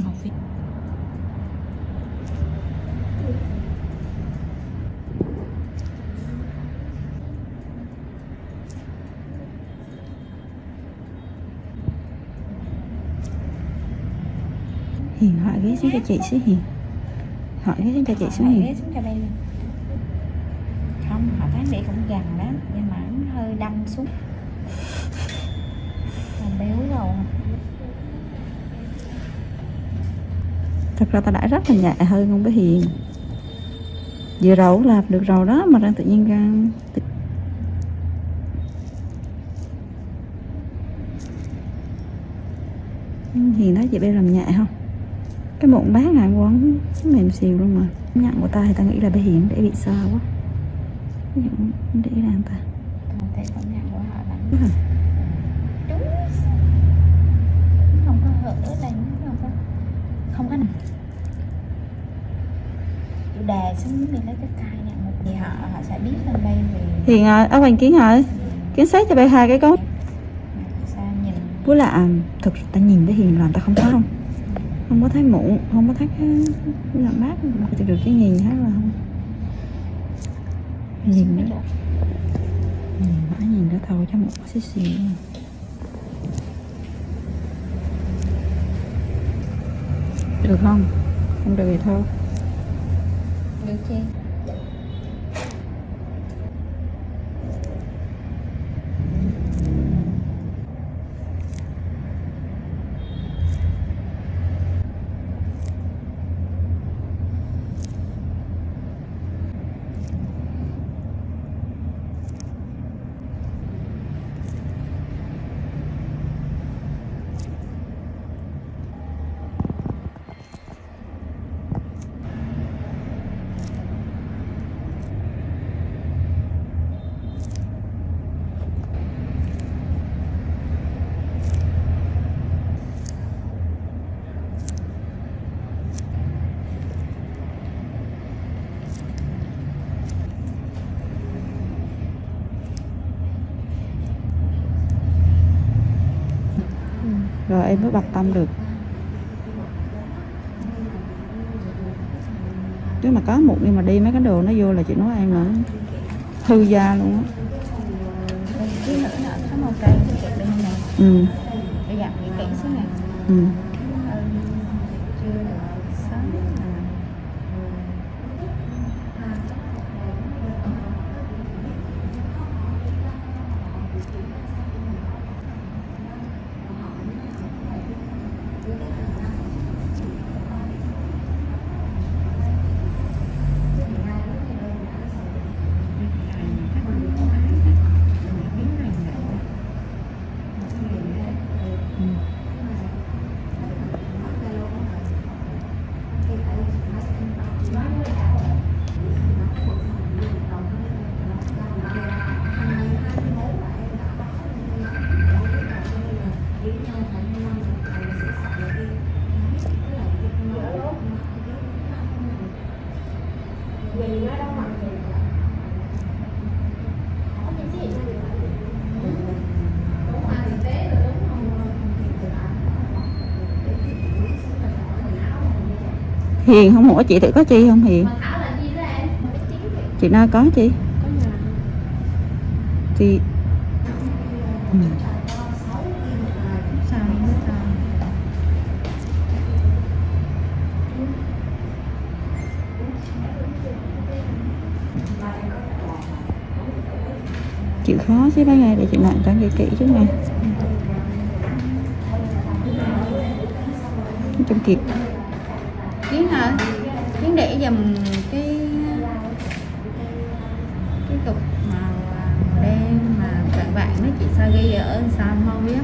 Ngọc Việt. Hiền hỏi ghế xuống cho chị xíu Hiền. Hỏi ghế xuống cho chị xíu Hỏi Hiền. ghế xuống cho bay luôn. Không, họ tháng để cũng gần lắm, nhưng mà nó hơi đâm xuống. Còn béo rồi. Thật ra ta đã rất là nhẹ hơn không bé Hiền. Vừa rồi cũng làm được rồi đó mà đang tự nhiên ra. Hiền nói chị bé làm nhẹ không? Cái mụn bát này quấn mềm xìu luôn mà. Nhận của ta thì ta nghĩ là bé Hiền để bị sao quá. Để làm ta. Không thể công nhận của họ lắm. Đúng rồi. Đúng. Không có hở ở đây, không có nè. Chủ đề xuống đi lấy cái cây nhận một gì họ sẽ biết lên đây về. Hiền ơi, áo Hoàng Kiến ơi, Kiến xét cho bé hai cái cốt. Sao nhìn. Với là thực ta nhìn bé Hiền làm ta không thấy không? Không có thấy mụn, không có thấy cái làm bát, thì được cái nhìn hết là không. Nhìn nữa. Nhìn đó thôi cho một xíu xíu. Được không? Không được thì thôi. Được chi? Rồi em mới bật tâm được. Nếu mà có một nhưng mà đi mấy cái đồ nó vô là chị nói em là hư da luôn á. Cái nữa có màu cây kẹp bên này. Ừ. Bây giờ kỹ xuống này. Ừ. Chưa được sáng. Hiền không hỏi chị thử có chi không Hiền? Chị nói có chi? Thì chịu khó chứ mấy ngày để chị nặng trang kỹ chứ nha. Trong kịp. Kiến hả? Kiến để dùm cái cục màu đen mà bạn nói chị sao ghi ở sao không biết.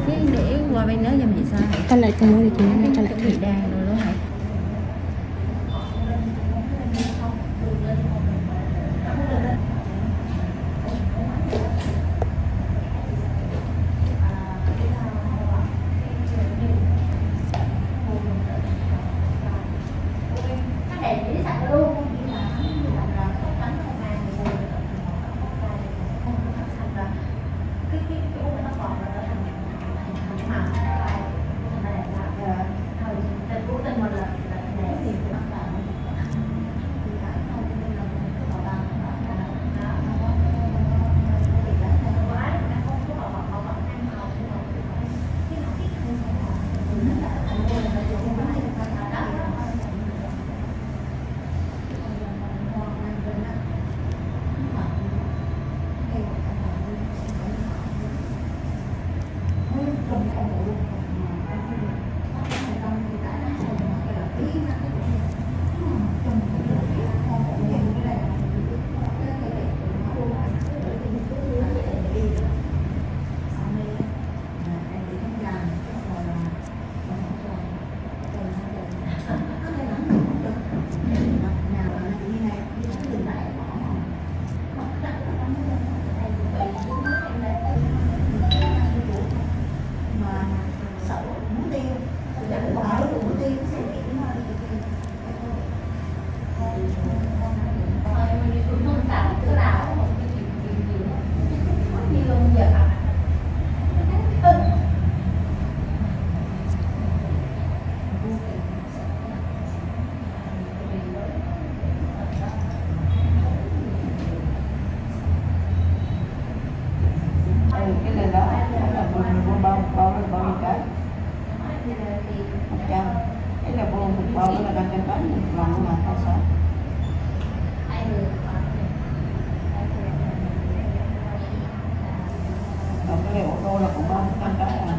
Kiến để qua bên đó dùm chị sao? Canh lại cái mũi chị nó canh lại cái bị đàn rồi đó hả? Cái này đó là bao nhiêu cái? 100. Cái là bao một bao là 500 cái một lần mà không sao. Còn cái này ô tô là cũng 300 cái à.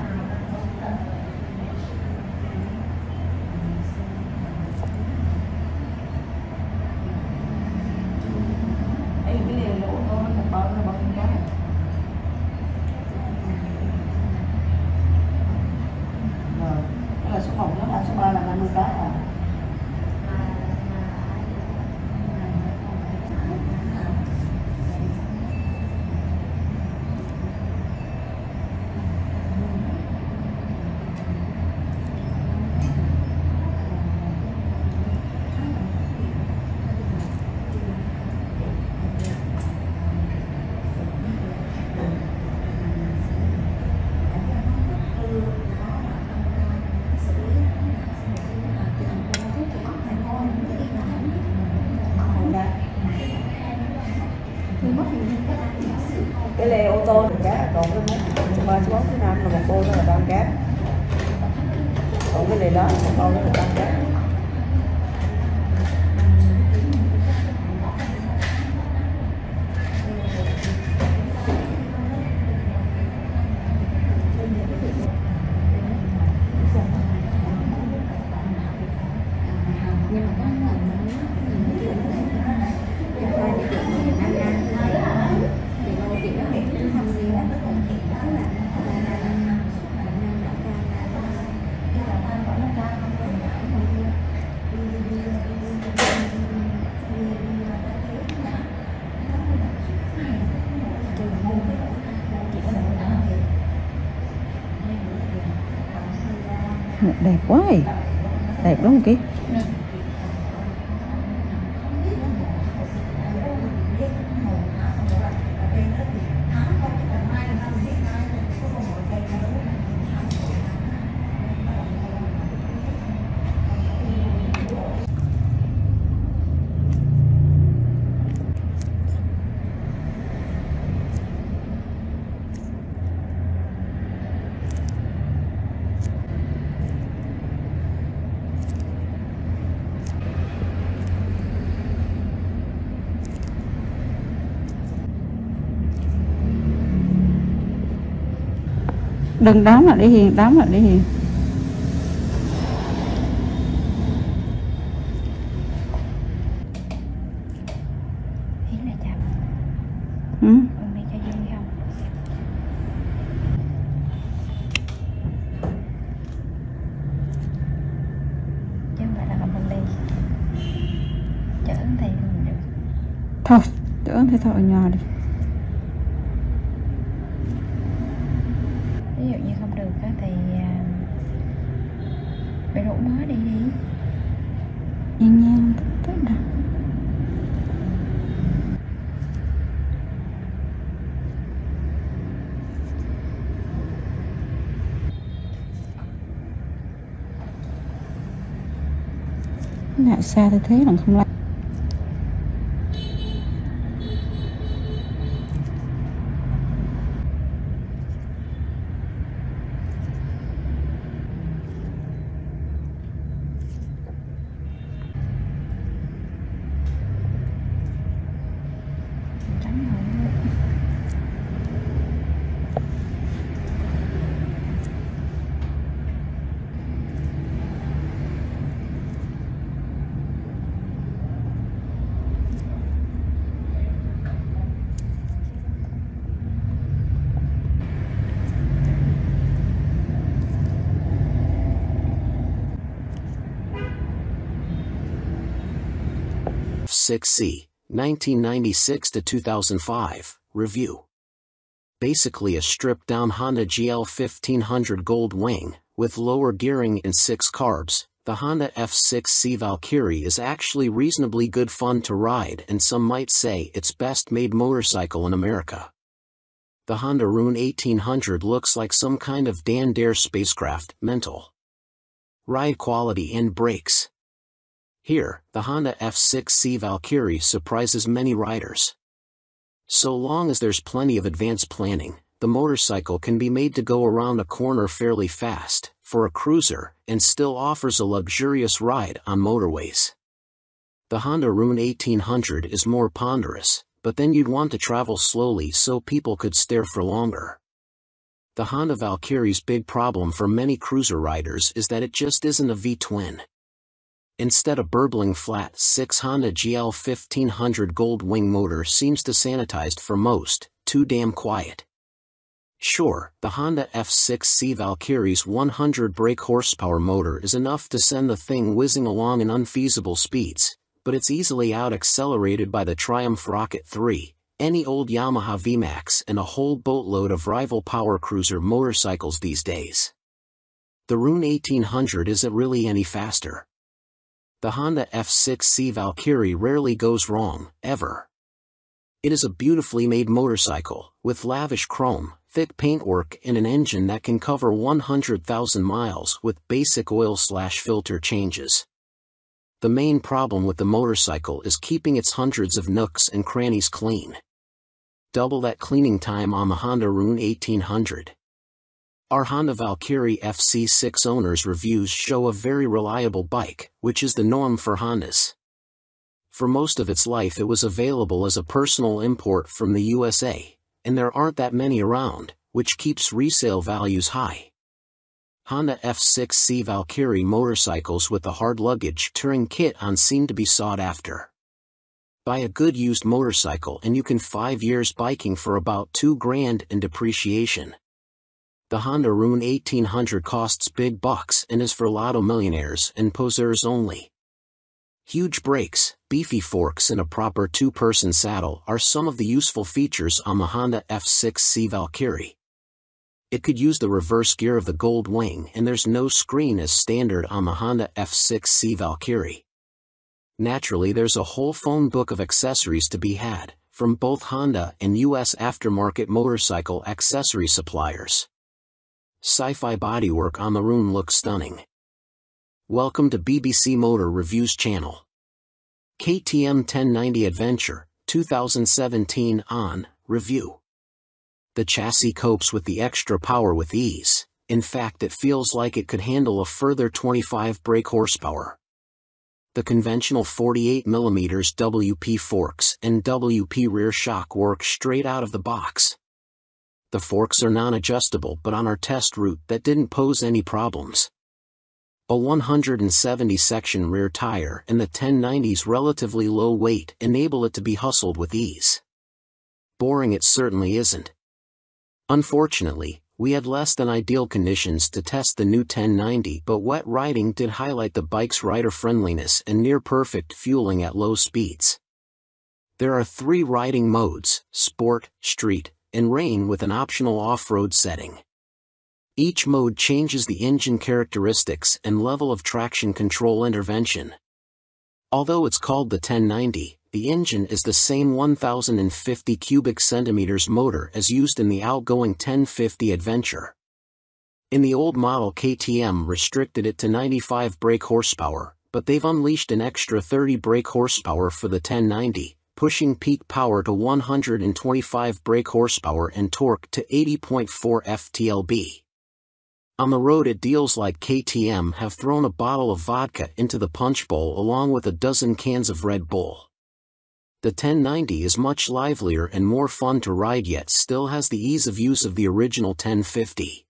Cái này là ô tô nó một bao là bao nhiêu cái? Rồi, cái là số 1 nó là số 3 là 50 cái à. Cái lê ô tô thì cá còn cái số 3 số 4 số 5 là một cô đó là 3 cá. Còn cái này đó một con đó là 5 cá. Đẹp quá vậy. Đẹp đúng không Ký? Đừng đóng lại đi Hiền, đóng lại đi Hiền. Ý là chậm. Ừ? Đi cho vui không? Chứ không phải là mình đi. Chở thì mình được. Thôi, chở thì thôi ở nhà đi. Ví dụ như không được á thì phải rủ mới đi đi. Nhanh nhanh, tức nào. Ngại xa thì thế là không làm. F6C, 1996 to 2005, review. Basically a stripped-down Honda GL 1500 Gold Wing, with lower gearing and 6 carbs. The Honda F6C Valkyrie is actually reasonably good fun to ride, and some might say it's best made motorcycle in America. The Honda Rune 1800 looks like some kind of Dan Dare spacecraft. Mental. Ride quality and brakes. Here, the Honda F6C Valkyrie surprises many riders. So long as there's plenty of advanced planning, the motorcycle can be made to go around a corner fairly fast, for a cruiser, and still offers a luxurious ride on motorways. The Honda Rune 1800 is more ponderous, but then you'd want to travel slowly so people could stare for longer. The Honda Valkyrie's big problem for many cruiser riders is that it just isn't a V-twin. Instead, a burbling flat 6 Honda GL 1500 Gold Wing motor seems to sanitized for most, too damn quiet. Sure, the Honda F6C Valkyrie's 100 brake horsepower motor is enough to send the thing whizzing along in unfeasible speeds, but it's easily out-accelerated by the Triumph Rocket 3, any old Yamaha VMAX and a whole boatload of rival power cruiser motorcycles these days. The Rune 1800 isn't really any faster. The Honda F6C Valkyrie rarely goes wrong, ever. It is a beautifully made motorcycle, with lavish chrome, thick paintwork and an engine that can cover 100,000 miles with basic oil/filter changes. The main problem with the motorcycle is keeping its hundreds of nooks and crannies clean. Double that cleaning time on the Honda Rune 1800. Our Honda Valkyrie FC6 owners' reviews show a very reliable bike, which is the norm for Hondas. For most of its life it was available as a personal import from the USA, and there aren't that many around, which keeps resale values high. Honda F6C Valkyrie motorcycles with the hard luggage touring kit on seem to be sought after. Buy a good used motorcycle and you can 5 years biking for about $2,000 in depreciation. The Honda Rune 1800 costs big bucks and is for lotto millionaires and poseurs only. Huge brakes, beefy forks and a proper 2-person saddle are some of the useful features on the Honda F6C Valkyrie. It could use the reverse gear of the Gold Wing and there's no screen as standard on the Honda F6C Valkyrie. Naturally, there's a whole phone book of accessories to be had, from both Honda and US aftermarket motorcycle accessory suppliers. Sci-fi bodywork on the Rune looks stunning. Welcome to BBC Motor Reviews channel. KTM 1090 Adventure, 2017 on review. The chassis copes with the extra power with ease. In fact, it feels like it could handle a further 25 brake horsepower. The conventional 48mm WP forks and WP rear shock work straight out of the box. The forks are non-adjustable, but on our test route that didn't pose any problems. A 170 section rear tire and the 1090's relatively low weight enable it to be hustled with ease. Boring it certainly isn't. Unfortunately, we had less than ideal conditions to test the new 1090, but wet riding did highlight the bike's rider friendliness and near perfect fueling at low speeds. There are 3 riding modes: Sport, Street, and Rain, with an optional off-road setting. Each mode changes the engine characteristics and level of traction control intervention. Although it's called the 1090, the engine is the same 1050 cubic centimeters motor as used in the outgoing 1050 Adventure. In the old model, KTM restricted it to 95 brake horsepower, but they've unleashed an extra 30 brake horsepower for the 1090, pushing peak power to 125 brake horsepower and torque to 80.4 ft-lb. On the road, it deals like KTM have thrown a bottle of vodka into the punch bowl along with a dozen cans of Red Bull. The 1090 is much livelier and more fun to ride, yet still has the ease of use of the original 1050.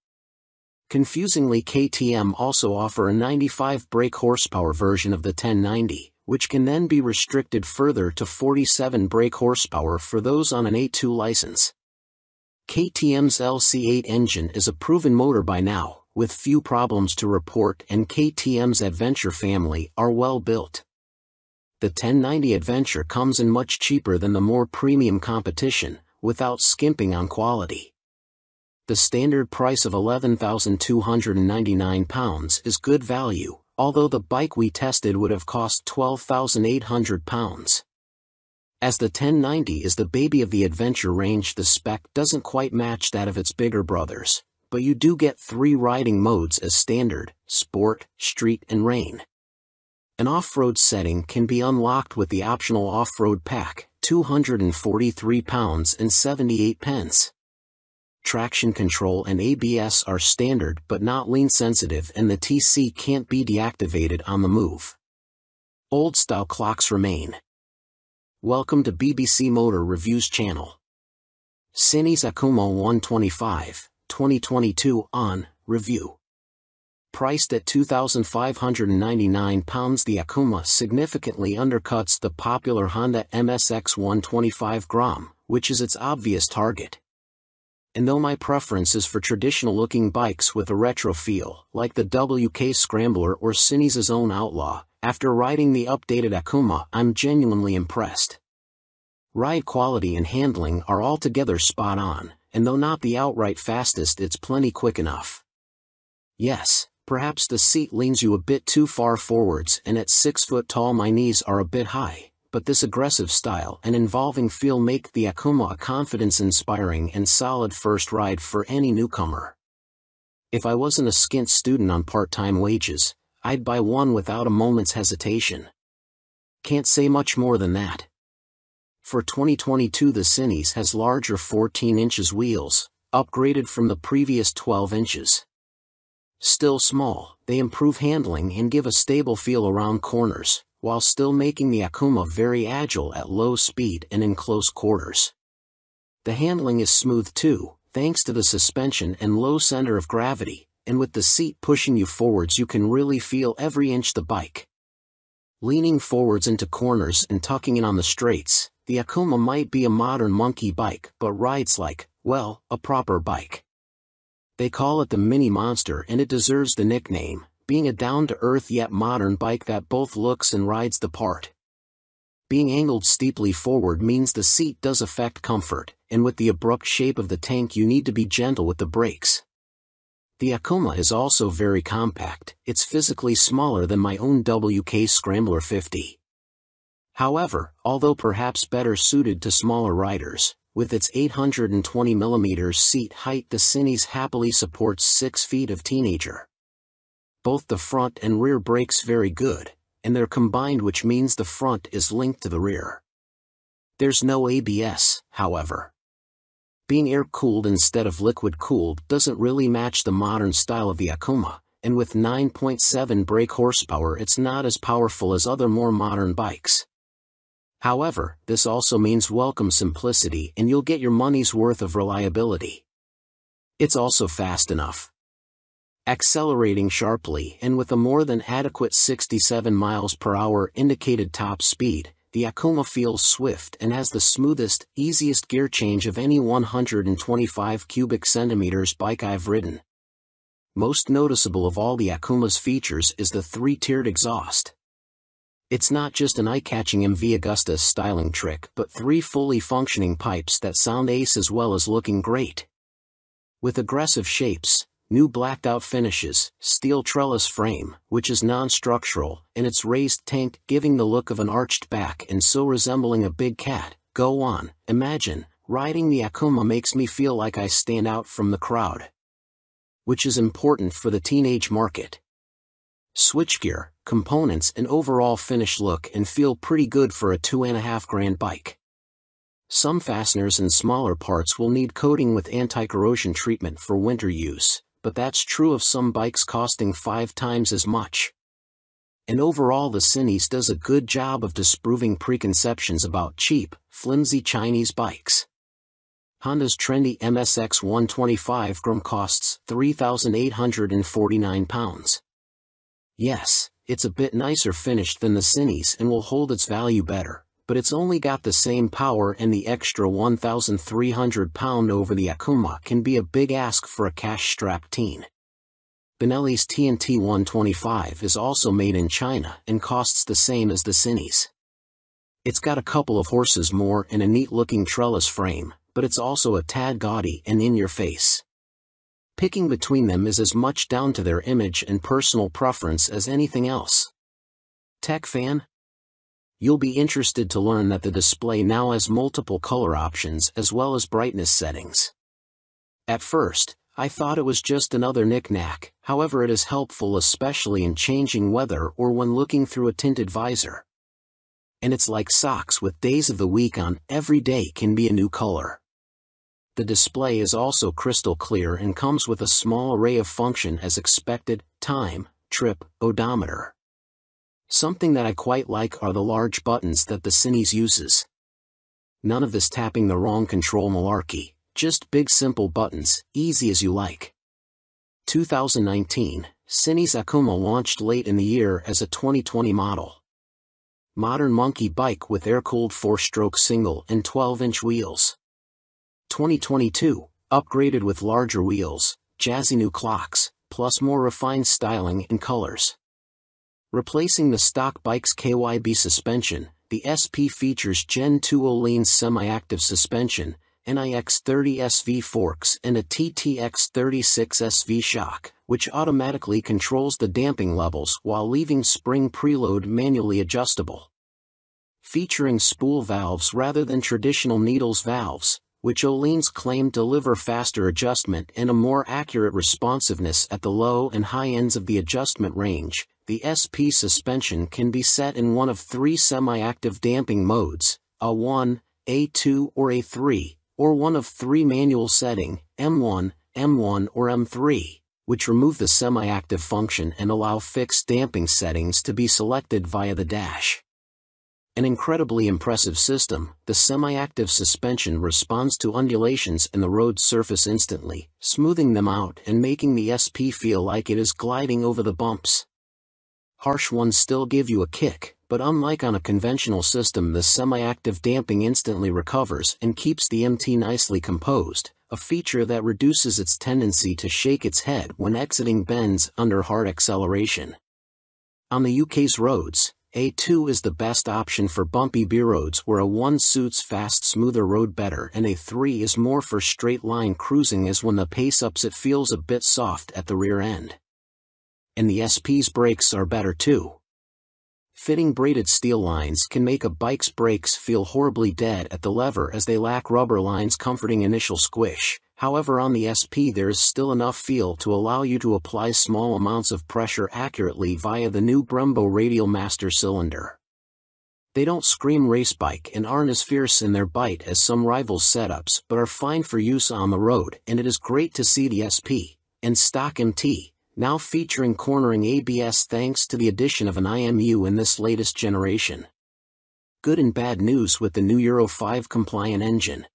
Confusingly, KTM also offer a 95 brake horsepower version of the 1090, which can then be restricted further to 47 brake horsepower for those on an A2 license. KTM's LC8 engine is a proven motor by now, with few problems to report, and KTM's Adventure family are well built. The 1090 Adventure comes in much cheaper than the more premium competition, without skimping on quality. The standard price of £11,299 is good value, although the bike we tested would have cost £12,800. As the 1090 is the baby of the Adventure range, the spec doesn't quite match that of its bigger brothers, but you do get 3 riding modes as standard: Sport, Street and Rain. An off-road setting can be unlocked with the optional off-road pack, £243.78. Traction control and ABS are standard but not lean sensitive, and the TC can't be deactivated on the move. Old-style clocks remain. Welcome to BBC Motor Reviews channel. Cines Akuma 125, 2022 on review. Priced at £2,599, the Akuma significantly undercuts the popular Honda MSX 125 Grom, which is its obvious target. And though my preference is for traditional-looking bikes with a retro feel, like the WK Scrambler or Cines' own Outlaw, after riding the updated Akuma, I'm genuinely impressed. Ride quality and handling are altogether spot on, and though not the outright fastest, it's plenty quick enough. Yes, perhaps the seat leans you a bit too far forwards, and at 6 foot tall my knees are a bit high, but this aggressive style and involving feel make the Akuma a confidence-inspiring and solid first ride for any newcomer. If I wasn't a skint student on part-time wages, I'd buy one without a moment's hesitation. Can't say much more than that. For 2022, the Cines has larger 14 inches wheels, upgraded from the previous 12 inches. Still small, they improve handling and give a stable feel around corners, while still making the Akuma very agile at low speed and in close quarters. The handling is smooth too, thanks to the suspension and low center of gravity, and with the seat pushing you forwards you can really feel every inch the bike. Leaning forwards into corners and tucking in on the straights, the Akuma might be a modern monkey bike but rides like, well, a proper bike. They call it the Mini Monster, and it deserves the nickname, being a down-to-earth yet modern bike that both looks and rides the part. Being angled steeply forward means the seat does affect comfort, and with the abrupt shape of the tank you need to be gentle with the brakes. The Akuma is also very compact. It's physically smaller than my own WK Scrambler 50. However, although perhaps better suited to smaller riders, with its 820mm seat height, the Cines happily supports 6 feet of teenager. Both the front and rear brakes very good, and they're combined, which means the front is linked to the rear. There's no ABS, however. Being air-cooled instead of liquid-cooled doesn't really match the modern style of the Akuma, and with 9.7 brake horsepower it's not as powerful as other more modern bikes. However, this also means welcome simplicity, and you'll get your money's worth of reliability. It's also fast enough. Accelerating sharply and with a more than adequate 67 miles per hour indicated top speed, the Akuma feels swift and has the smoothest, easiest gear change of any 125 cubic centimeters bike I've ridden. Most noticeable of all the Akuma's features is the 3-tiered exhaust. It's not just an eye-catching MV Agusta styling trick, but 3 fully functioning pipes that sound ace as well as looking great. With aggressive shapes, new blacked-out finishes, steel trellis frame, which is non-structural, and its raised tank giving the look of an arched back and so resembling a big cat, go on, imagine, riding the Akuma makes me feel like I stand out from the crowd. Which is important for the teenage market. Switchgear, components and overall finish look and feel pretty good for a $2,500 bike. Some fasteners and smaller parts will need coating with anti-corrosion treatment for winter use, but that's true of some bikes costing 5 times as much. And overall the Cines does a good job of disproving preconceptions about cheap, flimsy Chinese bikes. Honda's trendy MSX 125 Grom costs £3,849. Yes, it's a bit nicer finished than the Cines and will hold its value better, but it's only got the same power, and the extra £1,300 over the Akuma can be a big ask for a cash-strapped teen. Benelli's TNT 125 is also made in China and costs the same as the Cines. It's got a couple of horses more and a neat-looking trellis frame, but it's also a tad gaudy and in your face. Picking between them is as much down to their image and personal preference as anything else. Tech fan? You'll be interested to learn that the display now has multiple color options as well as brightness settings. At first, I thought it was just another knick-knack, however it is helpful especially in changing weather or when looking through a tinted visor. And it's like socks with days of the week on, every day can be a new color. The display is also crystal clear and comes with a small array of function as expected: time, trip, odometer. Something that I quite like are the large buttons that the Cines uses. None of this tapping the wrong control malarkey, just big simple buttons, easy as you like. 2019, Cines Akuma launched late in the year as a 2020 model. Modern monkey bike with air-cooled 4-stroke single and 12-inch wheels. 2022, upgraded with larger wheels, jazzy new clocks, plus more refined styling and colors. Replacing the stock bike's KYB suspension, the SP features Gen 2 Öhlins semi-active suspension, NIX 30 SV forks and a TTX 36 SV shock, which automatically controls the damping levels while leaving spring preload manually adjustable. Featuring spool valves rather than traditional needles valves, which Öhlins claim deliver faster adjustment and a more accurate responsiveness at the low and high ends of the adjustment range, the SP suspension can be set in one of 3 semi-active damping modes, A1, A2 or A3, or one of 3 manual setting, M1, M1 or M3, which remove the semi-active function and allow fixed damping settings to be selected via the dash. An incredibly impressive system, the semi-active suspension responds to undulations in the road surface instantly, smoothing them out and making the SP feel like it is gliding over the bumps. Harsh ones still give you a kick, but unlike on a conventional system, the semi-active damping instantly recovers and keeps the MT nicely composed, a feature that reduces its tendency to shake its head when exiting bends under hard acceleration. On the UK's roads, A2 is the best option for bumpy B roads where A1 suits fast, smoother road better, and A3 is more for straight-line cruising, as when the pace ups it feels a bit soft at the rear end. And the SP's brakes are better too. Fitting braided steel lines can make a bike's brakes feel horribly dead at the lever as they lack rubber lines comforting initial squish. However, on the SP there is still enough feel to allow you to apply small amounts of pressure accurately via the new Brembo Radial Master cylinder. They don't scream race bike and aren't as fierce in their bite as some rivals' setups, but are fine for use on the road, and it is great to see the SP and stock MT now featuring cornering ABS thanks to the addition of an IMU in this latest generation. Good and bad news with the new Euro 5 compliant engine.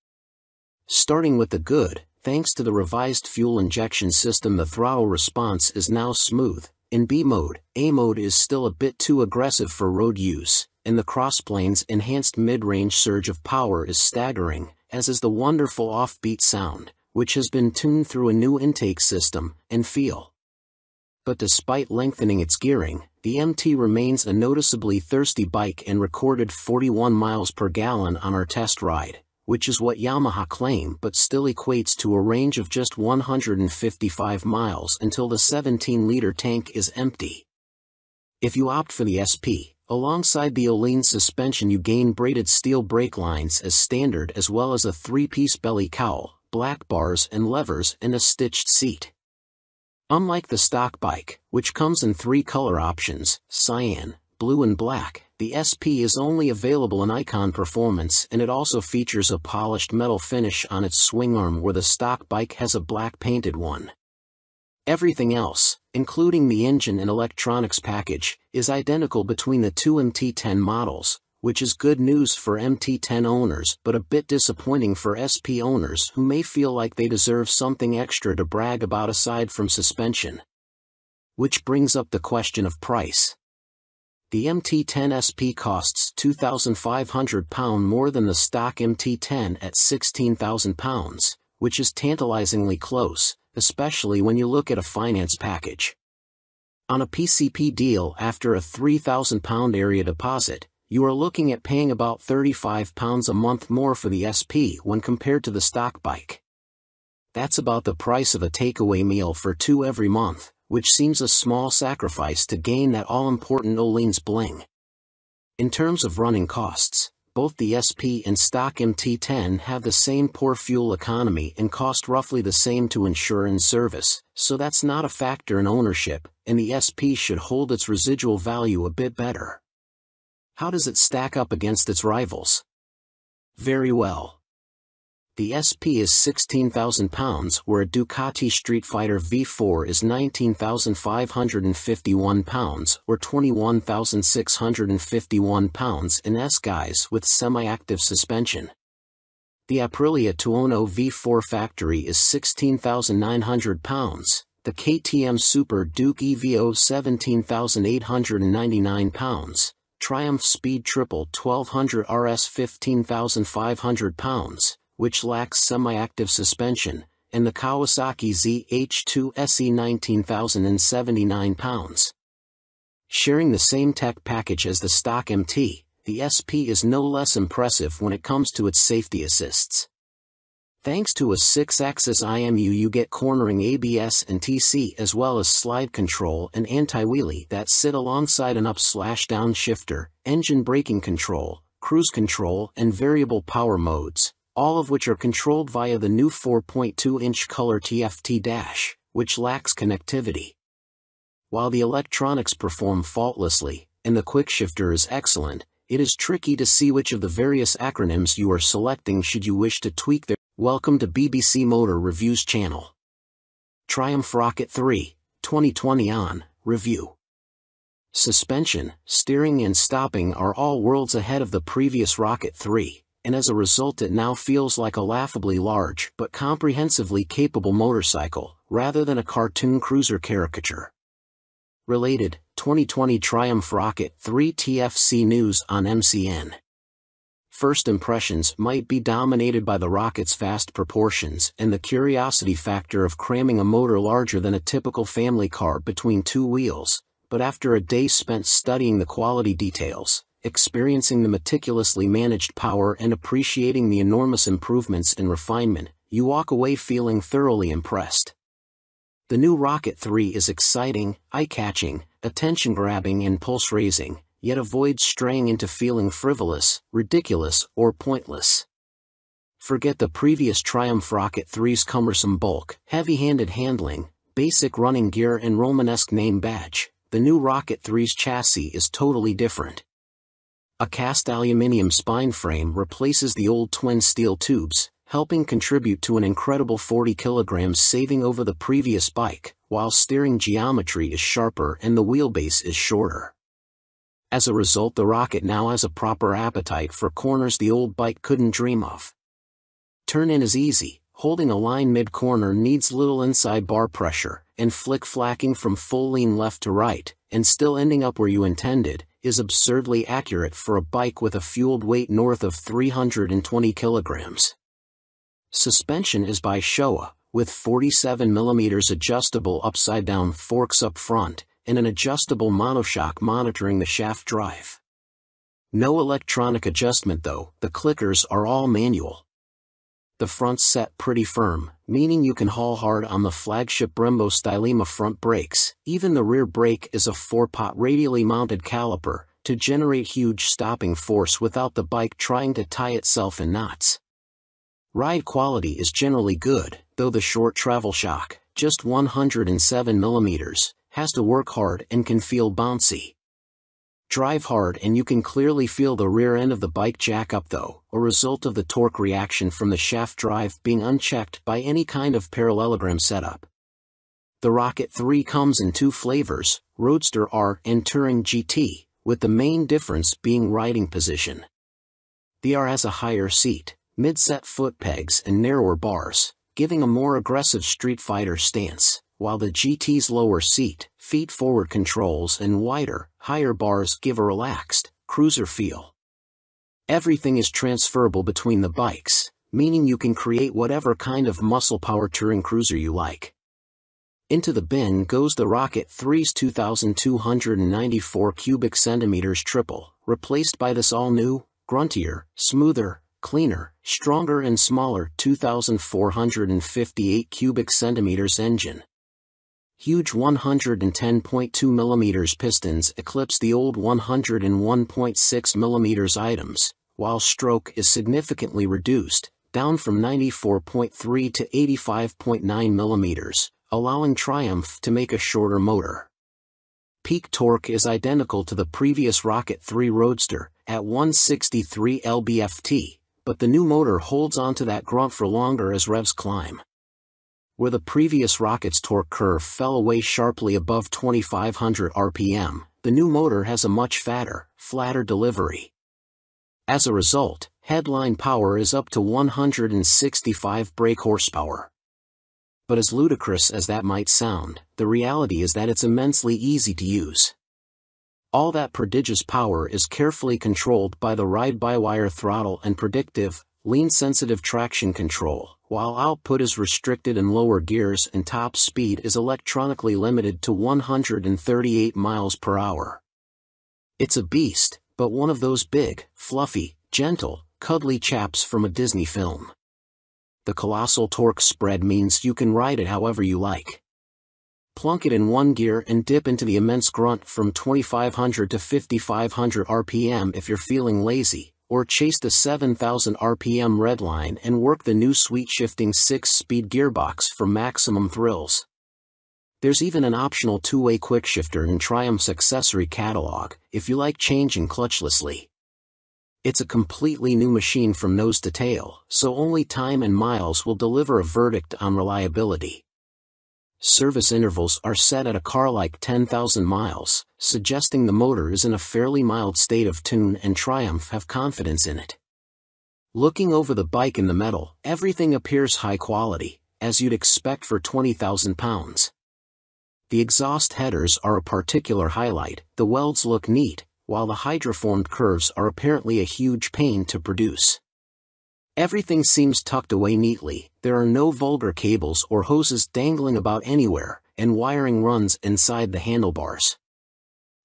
Starting with the good, thanks to the revised fuel injection system, the throttle response is now smooth. In B mode, A mode is still a bit too aggressive for road use, and the crossplane's enhanced mid-range surge of power is staggering, as is the wonderful offbeat sound, which has been tuned through a new intake system and feel. But despite lengthening its gearing, the MT remains a noticeably thirsty bike and recorded 41 miles per gallon on our test ride, which is what Yamaha claim, but still equates to a range of just 155 miles until the 17-liter tank is empty. If you opt for the SP, alongside the Öhlins suspension you gain braided steel brake lines as standard, as well as a 3-piece belly cowl, black bars and levers, and a stitched seat. Unlike the stock bike, which comes in 3 color options, cyan, blue and black, the SP is only available in Icon Performance, and it also features a polished metal finish on its swing arm where the stock bike has a black painted one. Everything else, including the engine and electronics package, is identical between the 2 MT10 models, which is good news for MT10 owners but a bit disappointing for SP owners who may feel like they deserve something extra to brag about aside from suspension. Which brings up the question of price. The MT10 SP costs £2,500 more than the stock MT10 at £16,000, which is tantalizingly close, especially when you look at a finance package. On a PCP deal after a £3,000 area deposit, you are looking at paying about £35 a month more for the SP when compared to the stock bike. That's about the price of a takeaway meal for two every month, which seems a small sacrifice to gain that all-important Öhlins bling. In terms of running costs, both the SP and stock MT10 have the same poor fuel economy and cost roughly the same to insure and service, so that's not a factor in ownership, and the SP should hold its residual value a bit better. How does it stack up against its rivals? Very well. The SP is £16,000, where a Ducati Street Fighter V4 is £19,551 or £21,651 in S-guise with semi-active suspension. The Aprilia Tuono V4 factory is £16,900, the KTM Super Duke EVO £17,899, Triumph Speed Triple 1200 RS £15,500, which lacks semi-active suspension, and the Kawasaki ZH2 SE £19,079. Sharing the same tech package as the stock MT, the SP is no less impressive when it comes to its safety assists. Thanks to a 6-axis IMU, you get cornering ABS and TC as well as slide control and anti-wheelie that sit alongside an up/down shifter, engine braking control, cruise control and variable power modes, all of which are controlled via the new 4.2-inch color TFT dash, which lacks connectivity. While the electronics perform faultlessly, and the quickshifter is excellent, it is tricky to see which of the various acronyms you are selecting should you wish to tweak their. Welcome to BBC Motor Reviews channel. Triumph Rocket 3, 2020 on review. Suspension, steering and stopping are all worlds ahead of the previous Rocket 3. And as a result it now feels like a laughably large but comprehensively capable motorcycle, rather than a cartoon cruiser caricature. Related, 2020 Triumph Rocket 3 TFC news on MCN. First impressions might be dominated by the Rocket's vast proportions and the curiosity factor of cramming a motor larger than a typical family car between two wheels, but after a day spent studying the quality details, experiencing the meticulously managed power and appreciating the enormous improvements in refinement, you walk away feeling thoroughly impressed. The new Rocket 3 is exciting, eye-catching, attention-grabbing and pulse-raising, yet avoids straying into feeling frivolous, ridiculous, or pointless. Forget the previous Triumph Rocket 3's cumbersome bulk, heavy-handed handling, basic running gear and Romanesque name badge. The new Rocket 3's chassis is totally different. A cast aluminium spine frame replaces the old twin steel tubes, helping contribute to an incredible 40 kilograms saving over the previous bike, while steering geometry is sharper and the wheelbase is shorter. As a result, the Rocket now has a proper appetite for corners the old bike couldn't dream of. Turn-in is easy, holding a line mid-corner needs little inside bar pressure, and flick-flacking from full lean left to right, and still ending up where you intended, is absurdly accurate for a bike with a fueled weight north of 320 kilograms. Suspension is by Showa, with 47mm adjustable upside-down forks up front, and an adjustable monoshock monitoring the shaft drive. No electronic adjustment though, the clickers are all manual. The front's set pretty firm, meaning you can haul hard on the flagship Brembo Stylema front brakes. Even the rear brake is a 4-pot radially mounted caliper, to generate huge stopping force without the bike trying to tie itself in knots. Ride quality is generally good, though the short travel shock, just 107mm, has to work hard and can feel bouncy. Drive hard and you can clearly feel the rear end of the bike jack up though, a result of the torque reaction from the shaft drive being unchecked by any kind of parallelogram setup. The Rocket 3 comes in two flavors, Roadster R and Touring GT, with the main difference being riding position. The R has a higher seat, mid-set foot pegs and narrower bars, giving a more aggressive Street Fighter stance, while the GT's lower seat, feet-forward controls and wider, higher bars give a relaxed, cruiser feel. Everything is transferable between the bikes, meaning you can create whatever kind of muscle power touring cruiser you like. Into the bin goes the Rocket 3's 2,294 cubic centimeters triple, replaced by this all-new, gruntier, smoother, cleaner, stronger and smaller 2,458 cubic centimeters engine. Huge 110.2 mm pistons eclipse the old 101.6 mm items, while stroke is significantly reduced, down from 94.3 to 85.9 mm, allowing Triumph to make a shorter motor. Peak torque is identical to the previous Rocket 3 Roadster, at 163 lb-ft, but the new motor holds onto that grunt for longer as revs climb. Where the previous Rocket's torque curve fell away sharply above 2,500 RPM, the new motor has a much fatter, flatter delivery. As a result, headline power is up to 165 brake horsepower. But as ludicrous as that might sound, the reality is that it's immensely easy to use. All that prodigious power is carefully controlled by the ride-by-wire throttle and predictive, lean-sensitive traction control, while output is restricted in lower gears and top speed is electronically limited to 138 miles per hour. It's a beast, but one of those big, fluffy, gentle, cuddly chaps from a Disney film. The colossal torque spread means you can ride it however you like. Plunk it in one gear and dip into the immense grunt from 2,500 to 5,500 RPM if you're feeling lazy, or chase the 7,000 RPM redline and work the new sweet-shifting 6-speed gearbox for maximum thrills. There's even an optional 2-way quickshifter in Triumph's accessory catalog, if you like changing clutchlessly. It's a completely new machine from nose to tail, so only time and miles will deliver a verdict on reliability. Service intervals are set at a car like 10,000 miles, suggesting the motor is in a fairly mild state of tune and Triumph have confidence in it. Looking over the bike in the metal, everything appears high quality, as you'd expect for 20,000 pounds. The exhaust headers are a particular highlight, the welds look neat, while the hydroformed curves are apparently a huge pain to produce. Everything seems tucked away neatly, there are no vulgar cables or hoses dangling about anywhere, and wiring runs inside the handlebars.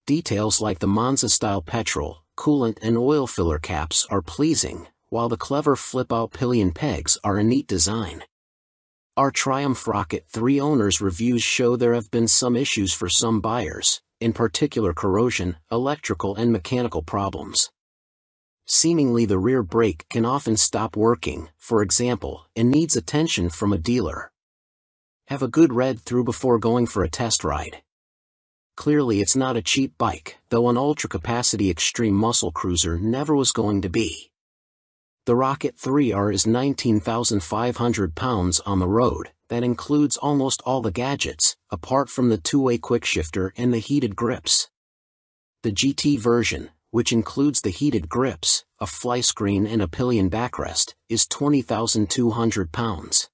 Details like the Monza-style petrol, coolant and oil filler caps are pleasing, while the clever flip-out pillion pegs are a neat design. Our Triumph Rocket 3 owners' reviews show there have been some issues for some buyers, in particular corrosion, electrical and mechanical problems. Seemingly the rear brake can often stop working, for example, and needs attention from a dealer. Have a good read through before going for a test ride. Clearly it's not a cheap bike, though an ultra-capacity extreme muscle cruiser never was going to be. The Rocket 3R is 19,500 pounds on the road, that includes almost all the gadgets, apart from the 2-way quickshifter and the heated grips. The GT version, which includes the heated grips, a fly screen and a pillion backrest, is 20,200 pounds.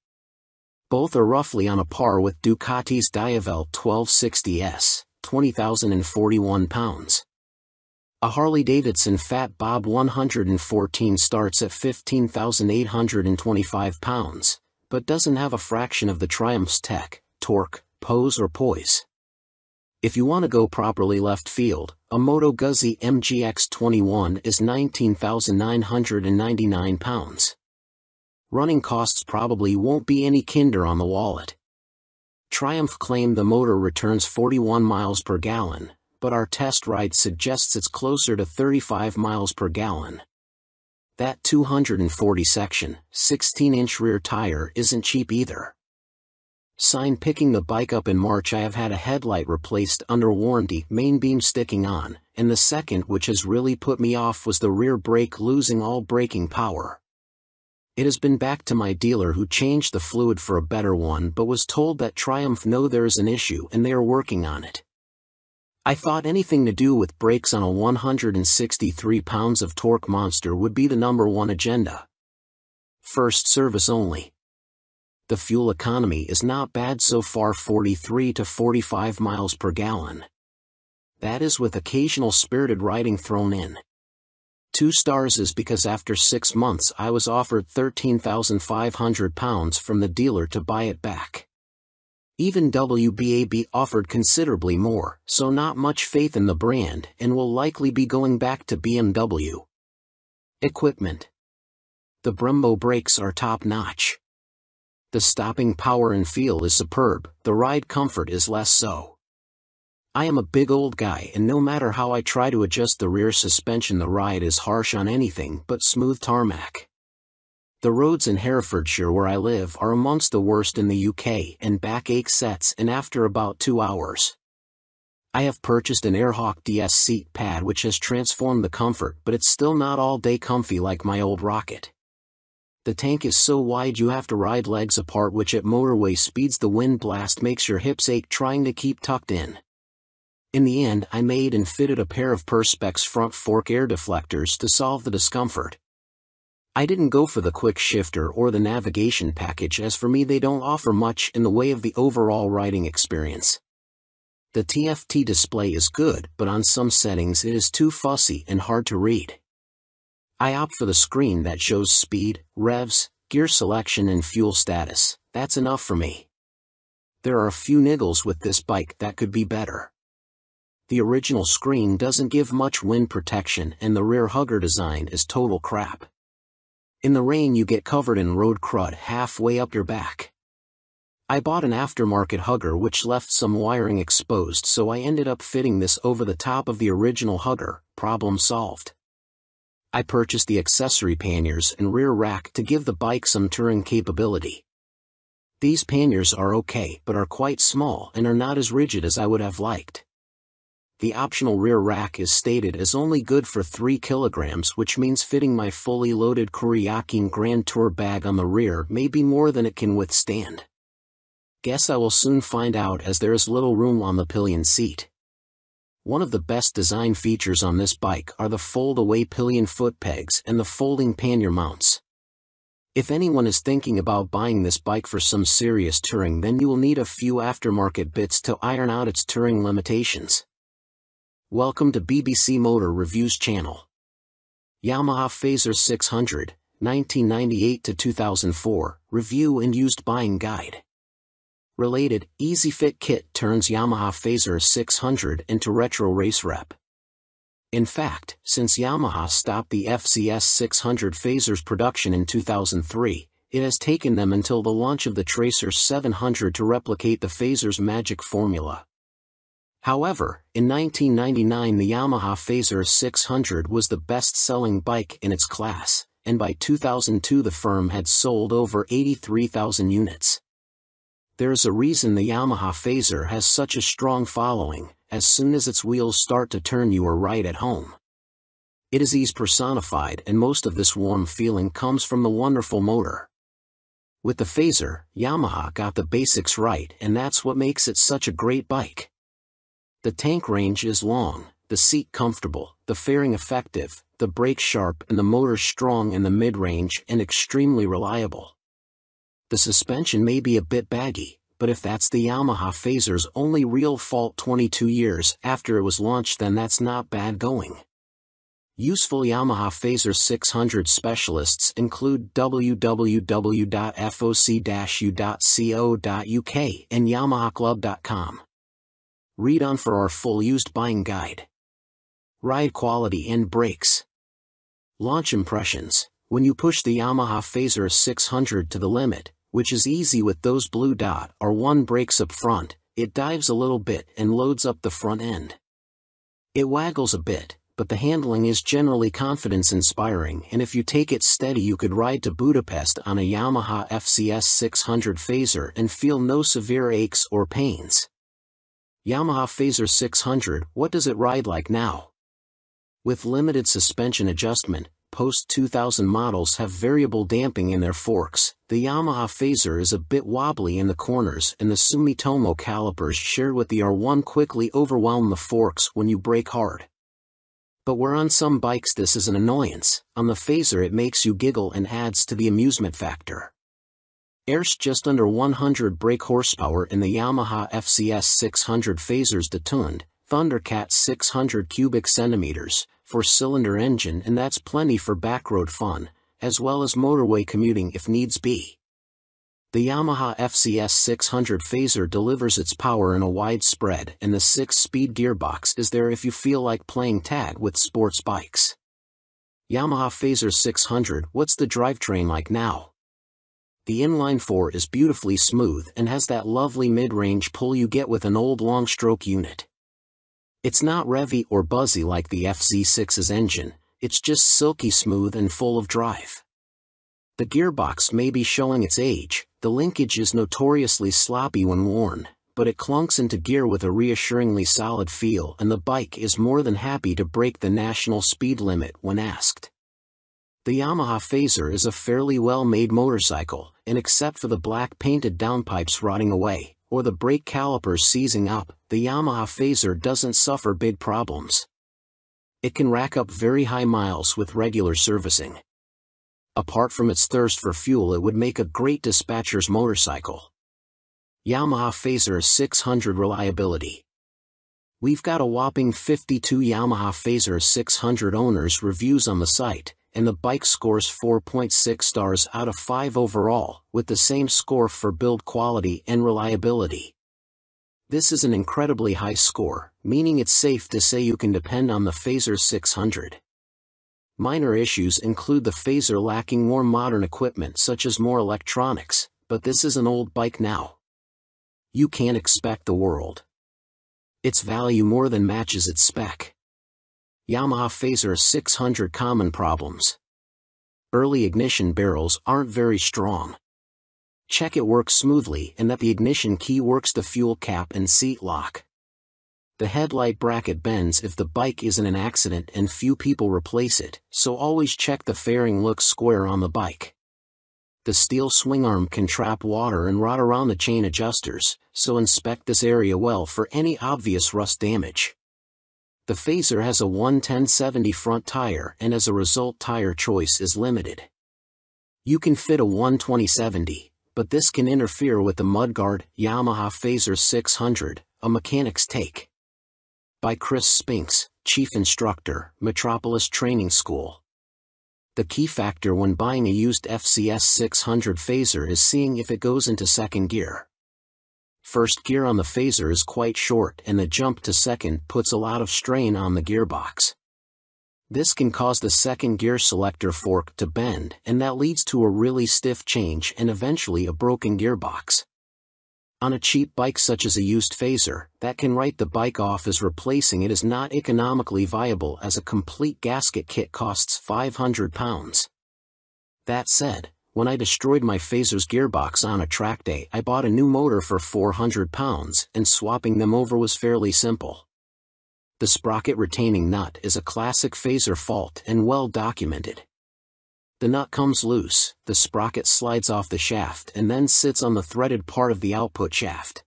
Both are roughly on a par with Ducati's Diavel 1260S, 20,041 pounds. A Harley-Davidson Fat Bob 114 starts at 15,825 pounds, but doesn't have a fraction of the Triumph's tech, torque, pose or poise. If you want to go properly left field, a Moto Guzzi MGX21 is 19,999 pounds. Running costs probably won't be any kinder on the wallet. Triumph claimed the motor returns 41 miles per gallon, but our test ride suggests it's closer to 35 miles per gallon. That 240 section, 16-inch rear tire isn't cheap either. Picking the bike up in March, I have had a headlight replaced under warranty, main beam sticking on, and the second which has really put me off was the rear brake losing all braking power. It has been back to my dealer who changed the fluid for a better one but was told that Triumph know there is an issue and they are working on it. I thought anything to do with brakes on a 163 pounds of torque monster would be the #1 agenda. First service only. The fuel economy is not bad so far, 43 to 45 miles per gallon. That is with occasional spirited riding thrown in. 2 stars is because after 6 months I was offered 13,500 pounds from the dealer to buy it back. Even WBAB offered considerably more, so not much faith in the brand and will likely be going back to BMW. Equipment. The Brembo brakes are top-notch. The stopping power and feel is superb, the ride comfort is less so. I am a big old guy and no matter how I try to adjust the rear suspension the ride is harsh on anything but smooth tarmac. The roads in Herefordshire where I live are amongst the worst in the UK and backache sets in after about 2 hours. I have purchased an Airhawk DS seat pad which has transformed the comfort but it's still not all day comfy like my old Rocket. The tank is so wide you have to ride legs apart which at motorway speeds the wind blast makes your hips ache trying to keep tucked in. In the end I made and fitted a pair of Perspex front fork air deflectors to solve the discomfort. I didn't go for the quick shifter or the navigation package as for me they don't offer much in the way of the overall riding experience. The TFT display is good but on some settings it is too fussy and hard to read. I opt for the screen that shows speed, revs, gear selection and fuel status. That's enough for me. There are a few niggles with this bike that could be better. The original screen doesn't give much wind protection and the rear hugger design is total crap. In the rain you get covered in road crud halfway up your back. I bought an aftermarket hugger which left some wiring exposed so I ended up fitting this over the top of the original hugger, problem solved. I purchased the accessory panniers and rear rack to give the bike some touring capability. These panniers are okay but are quite small and are not as rigid as I would have liked. The optional rear rack is stated as only good for 3 kilograms which means fitting my fully loaded Kuryakyn Grand Tour bag on the rear may be more than it can withstand. Guess I will soon find out as there is little room on the pillion seat. One of the best design features on this bike are the fold-away pillion foot pegs and the folding pannier mounts. If anyone is thinking about buying this bike for some serious touring then you will need a few aftermarket bits to iron out its touring limitations. Welcome to BBC Motor Reviews channel. Yamaha Fazer 600, 1998 to 2004, Review and Used Buying Guide. Related, Easy Fit Kit turns Yamaha Fazer 600 into retro race rep. In fact, since Yamaha stopped the FZS 600 Fazer's production in 2003, it has taken them until the launch of the Tracer 700 to replicate the Fazer's magic formula. However, in 1999 the Yamaha Fazer 600 was the best-selling bike in its class, and by 2002 the firm had sold over 83,000 units. There's a reason the Yamaha Fazer has such a strong following. As soon as its wheels start to turn you are right at home. It is ease personified and most of this warm feeling comes from the wonderful motor. With the Fazer, Yamaha got the basics right and that's what makes it such a great bike. The tank range is long, the seat comfortable, the fairing effective, the brakes sharp and the motor strong in the mid-range and extremely reliable. The suspension may be a bit baggy, but if that's the Yamaha Fazer's only real fault 22 years after it was launched then that's not bad going. Useful Yamaha Fazer 600 specialists include www.foc-u.co.uk and yamahaclub.com. Read on for our full used buying guide. Ride quality and brakes. Launch impressions. When you push the Yamaha Fazer 600 to the limit, which is easy with those blue dot or 1 brakes up front, it dives a little bit and loads up the front end. It waggles a bit, but the handling is generally confidence-inspiring and if you take it steady you could ride to Budapest on a Yamaha FZS 600 Fazer and feel no severe aches or pains. Yamaha Fazer 600, what does it ride like now? With limited suspension adjustment, post-2000 models have variable damping in their forks. The Yamaha Fazer is a bit wobbly in the corners and the Sumitomo calipers shared with the R1 quickly overwhelm the forks when you brake hard. But where on some bikes this is an annoyance, on the Fazer it makes you giggle and adds to the amusement factor. There's just under 100 brake horsepower in the Yamaha FZS 600 Fazer's detuned, Thundercat 600 cubic centimeters, 4-cylinder engine and that's plenty for backroad fun, as well as motorway commuting if needs be. The Yamaha FCS 600 Phaser delivers its power in a wide spread, and the 6-speed gearbox is there if you feel like playing tag with sports bikes. Yamaha Phaser 600. What's the drivetrain like now? The inline-4 is beautifully smooth and has that lovely mid-range pull you get with an old long-stroke unit. It's not revvy or buzzy like the FZ6's engine, it's just silky smooth and full of drive. The gearbox may be showing its age, the linkage is notoriously sloppy when worn, but it clunks into gear with a reassuringly solid feel, and the bike is more than happy to break the national speed limit when asked. The Yamaha Phaser is a fairly well-made motorcycle, and except for the black painted downpipes rotting away, or the brake calipers seizing up, the Yamaha Phaser doesn't suffer big problems. It can rack up very high miles with regular servicing. Apart from its thirst for fuel, it would make a great dispatcher's motorcycle. Yamaha Phaser 600 reliability. We've got a whopping 52 Yamaha Phaser 600 owners reviews on the site, and the bike scores 4.6 stars out of 5 overall, with the same score for build quality and reliability. This is an incredibly high score, meaning it's safe to say you can depend on the Phaser 600. Minor issues include the Phaser lacking more modern equipment such as more electronics, but this is an old bike now. You can't expect the world. Its value more than matches its spec. Yamaha Phaser 600 common problems. Early ignition barrels aren't very strong. Check it works smoothly and that the ignition key works the fuel cap and seat lock. The headlight bracket bends if the bike is in an accident and few people replace it, so always check the fairing looks square on the bike. The steel swing arm can trap water and rot around the chain adjusters, so inspect this area well for any obvious rust damage. The Phaser has a 110/70 front tire, and as a result tire choice is limited. You can fit a 120/70, but this can interfere with the mudguard. Yamaha Phaser 600, a mechanic's take. By Chris Spinks, Chief Instructor, Metropolis Training School. The key factor when buying a used FCS 600 Phaser is seeing if it goes into second gear. First gear on the Phaser is quite short, and the jump to second puts a lot of strain on the gearbox. This can cause the second gear selector fork to bend, and that leads to a really stiff change and eventually a broken gearbox. On a cheap bike such as a used Phaser, that can write the bike off as replacing it is not economically viable, as a complete gasket kit costs £500. That said, when I destroyed my Phaser's gearbox on a track day, I bought a new motor for £400, and swapping them over was fairly simple. The sprocket retaining nut is a classic Phaser fault and well documented. The nut comes loose, the sprocket slides off the shaft and then sits on the threaded part of the output shaft.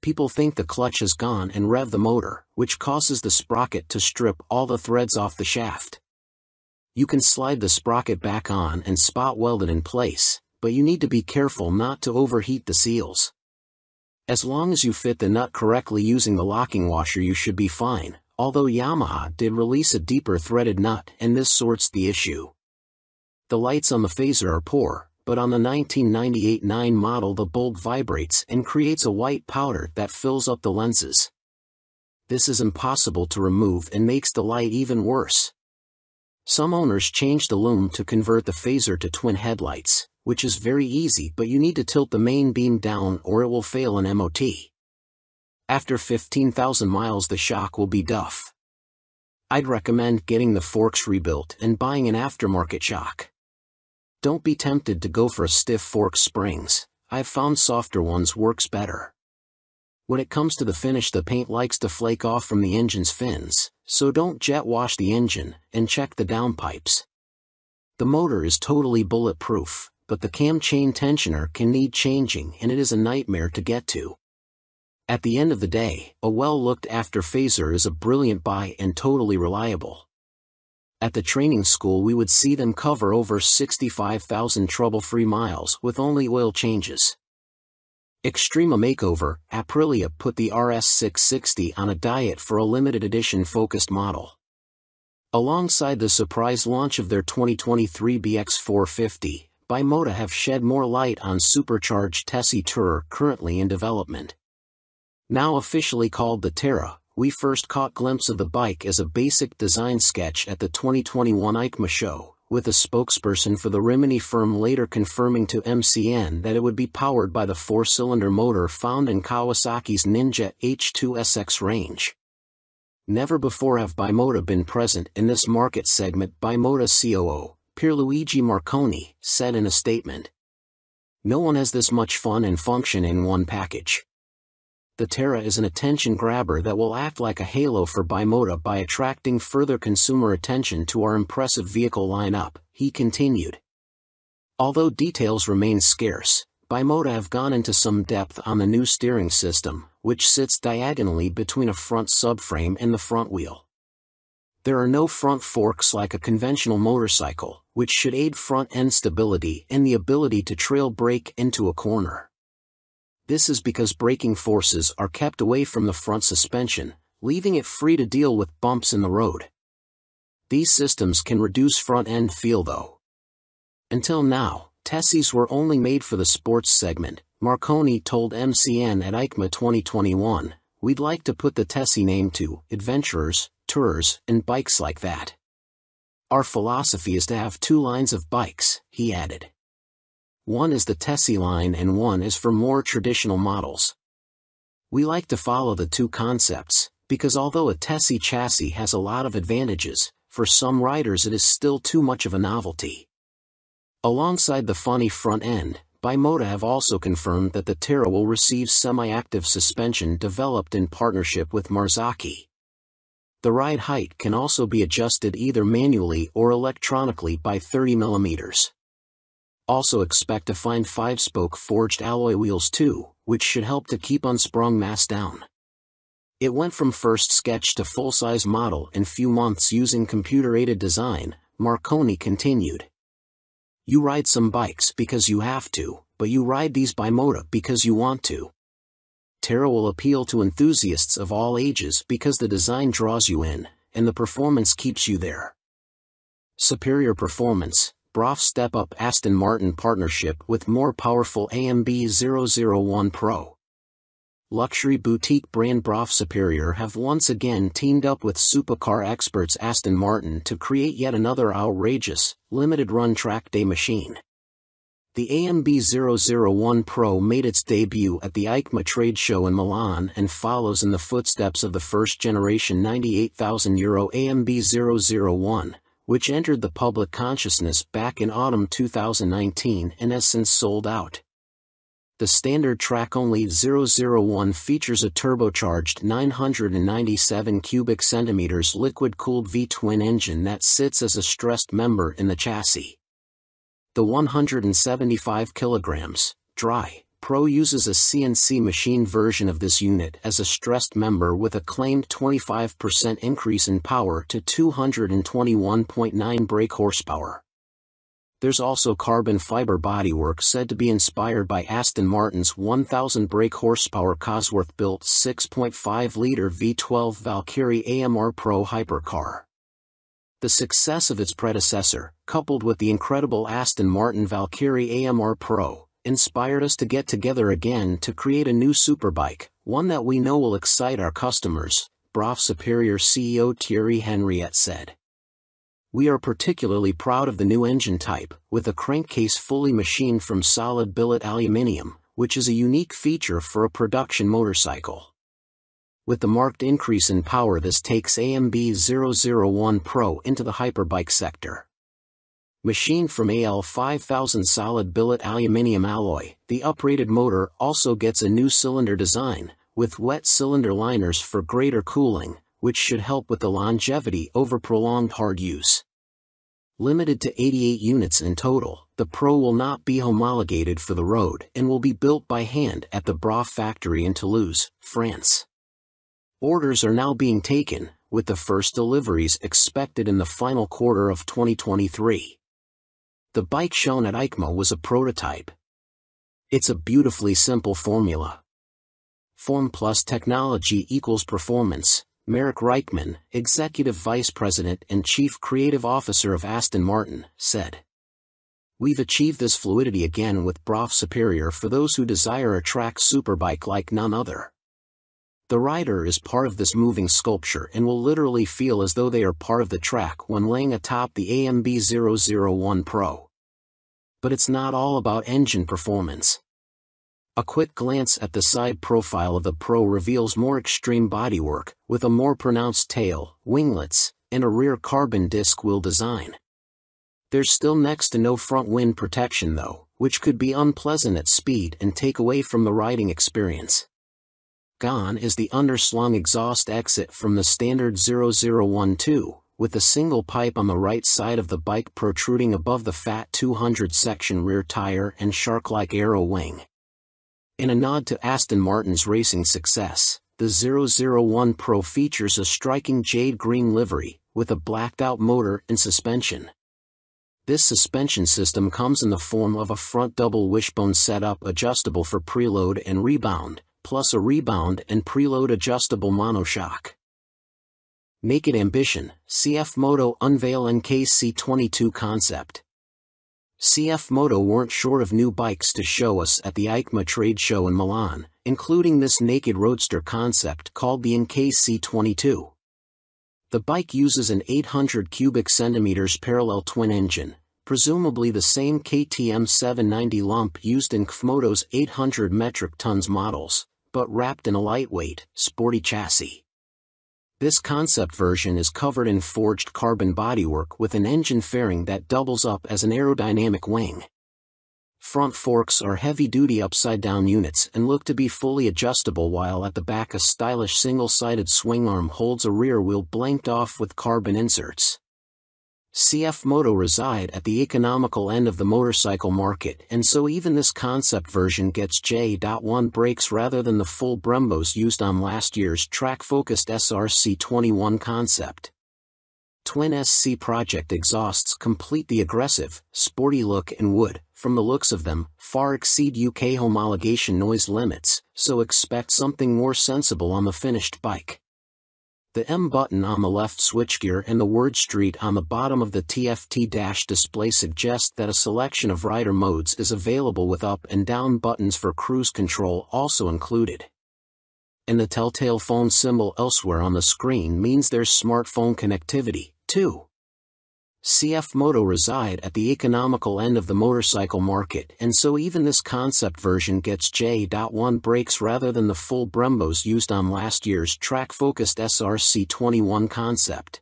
People think the clutch is gone and rev the motor, which causes the sprocket to strip all the threads off the shaft. You can slide the sprocket back on and spot weld it in place, but you need to be careful not to overheat the seals. As long as you fit the nut correctly using the locking washer, you should be fine, although Yamaha did release a deeper threaded nut and this sorts the issue. The lights on the Phaser are poor, but on the 1998-9 model the bulb vibrates and creates a white powder that fills up the lenses. This is impossible to remove and makes the light even worse. Some owners change the lume to convert the Phaser to twin headlights, which is very easy, but you need to tilt the main beam down or it will fail an MOT. After 15,000 miles the shock will be duff. I'd recommend getting the forks rebuilt and buying an aftermarket shock. Don't be tempted to go for a stiff fork springs. I've found softer ones works better. When it comes to the finish, the paint likes to flake off from the engine's fins, so don't jet wash the engine, and check the downpipes. The motor is totally bulletproof, but the cam chain tensioner can need changing and it is a nightmare to get to. At the end of the day, a well-looked-after Phaser is a brilliant buy and totally reliable. At the training school we would see them cover over 65,000 trouble-free miles with only oil changes. Extrema Makeover, Aprilia put the RS660 on a diet for a limited edition focused model. Alongside the surprise launch of their 2023 BX450, Bimota have shed more light on supercharged Tessie Tourer currently in development. Now officially called the Terra, we first caught glimpse of the bike as a basic design sketch at the 2021 EICMA show, with a spokesperson for the Rimini firm later confirming to MCN that it would be powered by the 4-cylinder motor found in Kawasaki's Ninja H2SX range. Never before have Bimota been present in this market segment, Bimota COO, Pierluigi Marconi, said in a statement. No one has this much fun and function in one package. The Terra is an attention grabber that will act like a halo for Bimota by attracting further consumer attention to our impressive vehicle lineup, he continued. Although details remain scarce, Bimota have gone into some depth on the new steering system, which sits diagonally between a front subframe and the front wheel. There are no front forks like a conventional motorcycle, which should aid front-end stability and the ability to trail brake into a corner. This is because braking forces are kept away from the front suspension, leaving it free to deal with bumps in the road. These systems can reduce front-end feel though. Until now, Tessies were only made for the sports segment, Marconi told MCN at EICMA 2021, we'd like to put the Tessie name to adventurers, tourers, and bikes like that. Our philosophy is to have 2 lines of bikes, he added. One is the Tessie line and one is for more traditional models. We like to follow the 2 concepts, because although a Tessie chassis has a lot of advantages, for some riders it is still too much of a novelty. Alongside the funny front end, Bimota have also confirmed that the Terra will receive semi-active suspension developed in partnership with Marzocchi. The ride height can also be adjusted either manually or electronically by 30 mm. Also expect to find 5-spoke forged alloy wheels too, which should help to keep unsprung mass down. It went from first sketch to full-size model in few months using computer-aided design, Marconi continued. You ride some bikes because you have to, but you ride these Bimota because you want to. Terra will appeal to enthusiasts of all ages because the design draws you in, and the performance keeps you there. Superior performance. Brough step up Aston Martin partnership with more powerful AMB 001 Pro. Luxury boutique brand Brough Superior have once again teamed up with supercar experts Aston Martin to create yet another outrageous, limited-run track day machine. The AMB 001 Pro made its debut at the EICMA trade show in Milan and follows in the footsteps of the first-generation €98,000 AMB 001. Which entered the public consciousness back in autumn 2019 and has since sold out. The standard track-only 001 features a turbocharged 997 cubic centimeters liquid-cooled V-twin engine that sits as a stressed member in the chassis. The 175 kilograms, dry, Pro uses a CNC machine version of this unit as a stressed member with a claimed 25% increase in power to 221.9 brake horsepower. There's also carbon fiber bodywork said to be inspired by Aston Martin's 1,000 brake horsepower Cosworth-built 6.5-liter V12 Valkyrie AMR Pro hypercar. The success of its predecessor, coupled with the incredible Aston Martin Valkyrie AMR Pro, inspired us to get together again to create a new superbike, one that we know will excite our customers, Brough Superior CEO Thierry Henriette said. We are particularly proud of the new engine type, with a crankcase fully machined from solid billet aluminium, which is a unique feature for a production motorcycle. With the marked increase in power, this takes AMB 001 Pro into the hyperbike sector. Machined from AL 5000 solid billet aluminium alloy, the uprated motor also gets a new cylinder design, with wet cylinder liners for greater cooling, which should help with the longevity over prolonged hard use. Limited to 88 units in total, the Pro will not be homologated for the road and will be built by hand at the Brough factory in Toulouse, France. Orders are now being taken, with the first deliveries expected in the final quarter of 2023. The bike shown at EICMA was a prototype. It's a beautifully simple formula. Form plus technology equals performance, Marek Reichman, Executive Vice President and Chief Creative Officer of Aston Martin, said. We've achieved this fluidity again with BRAF Superior for those who desire a track superbike like none other. The rider is part of this moving sculpture and will literally feel as though they are part of the track when laying atop the AMB 001 Pro. But it's not all about engine performance. A quick glance at the side profile of the Pro reveals more extreme bodywork, with a more pronounced tail, winglets, and a rear carbon disc wheel design. There's still next to no front wind protection though, which could be unpleasant at speed and take away from the riding experience. Gone is the underslung exhaust exit from the standard 0012, with a single pipe on the right side of the bike protruding above the fat 200 section rear tire and shark-like aero wing. In a nod to Aston Martin's racing success, the 001 Pro features a striking jade green livery, with a blacked-out motor and suspension. This suspension system comes in the form of a front double wishbone setup adjustable for preload and rebound, plus a rebound and preload adjustable monoshock. Naked Ambition, CF Moto unveil NKC22 concept. CF Moto weren't short of new bikes to show us at the EICMA trade show in Milan, including this naked roadster concept called the NKC22. The bike uses an 800 cubic centimeters parallel twin engine, presumably the same KTM 790 lump used in KFMoto's 800 metric tons models, but wrapped in a lightweight, sporty chassis. This concept version is covered in forged carbon bodywork with an engine fairing that doubles up as an aerodynamic wing. Front forks are heavy-duty upside-down units and look to be fully adjustable, while at the back a stylish single-sided swing arm holds a rear wheel blanked off with carbon inserts. CF Moto reside at the economical end of the motorcycle market, and so even this concept version gets J.1 brakes rather than the full Brembos used on last year's track-focused SRC21 concept. Twin SC Project exhausts complete the aggressive, sporty look and would, from the looks of them, far exceed UK homologation noise limits, so expect something more sensible on the finished bike. The M button on the left switchgear and the word Street on the bottom of the TFT dash display suggest that a selection of rider modes is available, with up and down buttons for cruise control also included. And the telltale phone symbol elsewhere on the screen means there's smartphone connectivity, too. CF Moto reside at the economical end of the motorcycle market, and so even this concept version gets J.1 brakes rather than the full Brembos used on last year's track-focused SRC21 concept.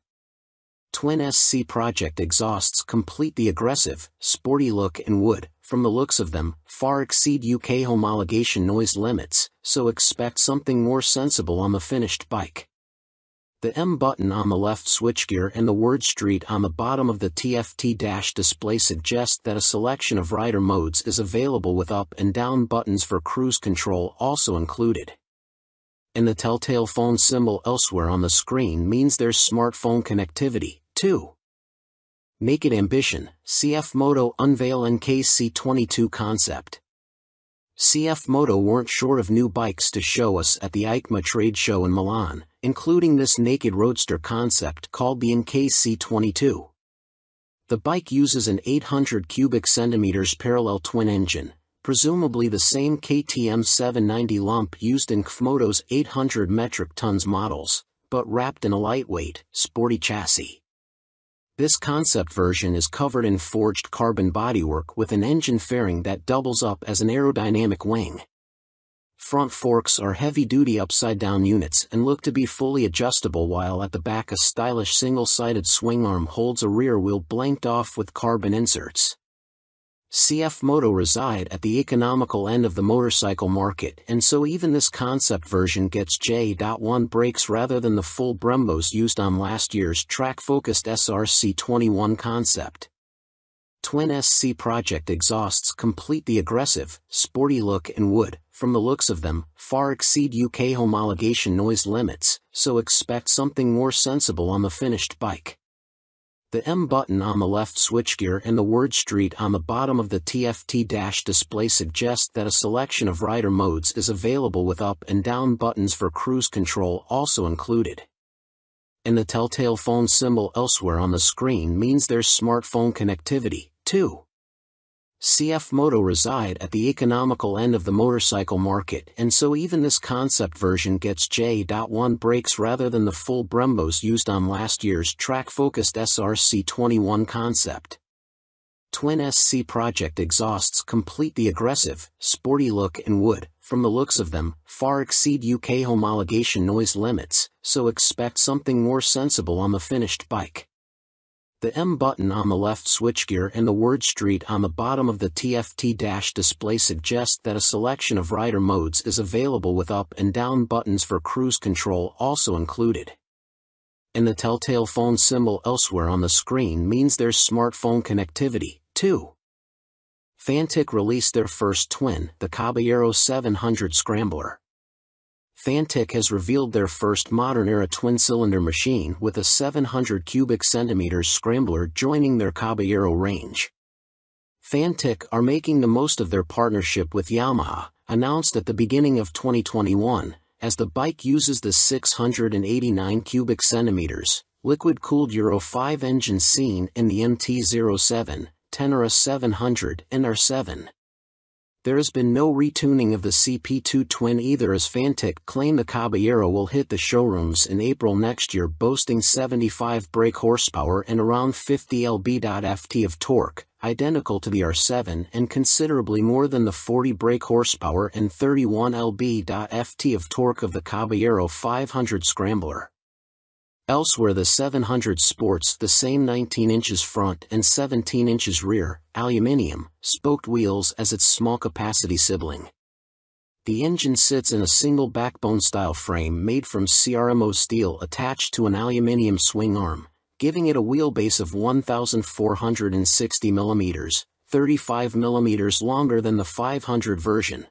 Twin SC Project exhausts complete the aggressive, sporty look and would, from the looks of them, far exceed UK homologation noise limits, so expect something more sensible on the finished bike. The M button on the left switchgear and the word Street on the bottom of the TFT dash display suggest that a selection of rider modes is available, with up and down buttons for cruise control also included. And the telltale phone symbol elsewhere on the screen means there's smartphone connectivity, too. Naked Ambition, CF Moto unveil NKC22 concept. CF Moto weren't short of new bikes to show us at the EICMA trade show in Milan, including this naked roadster concept called the NKC22. The bike uses an 800 cubic centimeters parallel twin engine, presumably the same KTM 790 lump used in KFMoto's 800 metric tons models, but wrapped in a lightweight, sporty chassis. This concept version is covered in forged carbon bodywork with an engine fairing that doubles up as an aerodynamic wing. Front forks are heavy-duty upside-down units and look to be fully adjustable, while at the back a stylish single-sided swing arm holds a rear wheel blanked off with carbon inserts. CF Moto reside at the economical end of the motorcycle market, and so even this concept version gets J.1 brakes rather than the full Brembos used on last year's track-focused SRC21 concept. Twin SC Project exhausts complete the aggressive, sporty look and would, from the looks of them, far exceed UK homologation noise limits, so expect something more sensible on the finished bike. The M button on the left switchgear and the word Street on the bottom of the TFT dash display suggest that a selection of rider modes is available, with up and down buttons for cruise control also included. And the telltale phone symbol elsewhere on the screen means there's smartphone connectivity, too. CF Moto reside at the economical end of the motorcycle market, and so even this concept version gets J.1 brakes rather than the full Brembos used on last year's track-focused SRC21 concept. Twin SC Project exhausts complete the aggressive, sporty look and would, from the looks of them, far exceed UK homologation noise limits, so expect something more sensible on the finished bike. The M button on the left switchgear and the word Street on the bottom of the TFT dash display suggest that a selection of rider modes is available with up and down buttons for cruise control also included. And the telltale phone symbol elsewhere on the screen means there's smartphone connectivity, too. Fantic released their first twin, the Caballero 700 Scrambler. Fantic has revealed their first modern-era twin-cylinder machine with a 700 cubic centimeters scrambler joining their Caballero range. Fantic are making the most of their partnership with Yamaha, announced at the beginning of 2021, as the bike uses the 689 cubic centimeters, liquid-cooled Euro 5 engine seen in the MT-07, Tenere 700 and R7. There has been no retuning of the CP2 twin either, as Fantic claim the Caballero will hit the showrooms in April next year, boasting 75 brake horsepower and around 50 lb.ft of torque, identical to the R7 and considerably more than the 40 brake horsepower and 31 lb.ft of torque of the Caballero 500 Scrambler. Elsewhere, the 700 sports the same 19 inches front and 17 inches rear, aluminium, spoked wheels as its small-capacity sibling. The engine sits in a single backbone-style frame made from CRMO steel attached to an aluminium swing arm, giving it a wheelbase of 1,460 mm, 35 mm longer than the 500 version.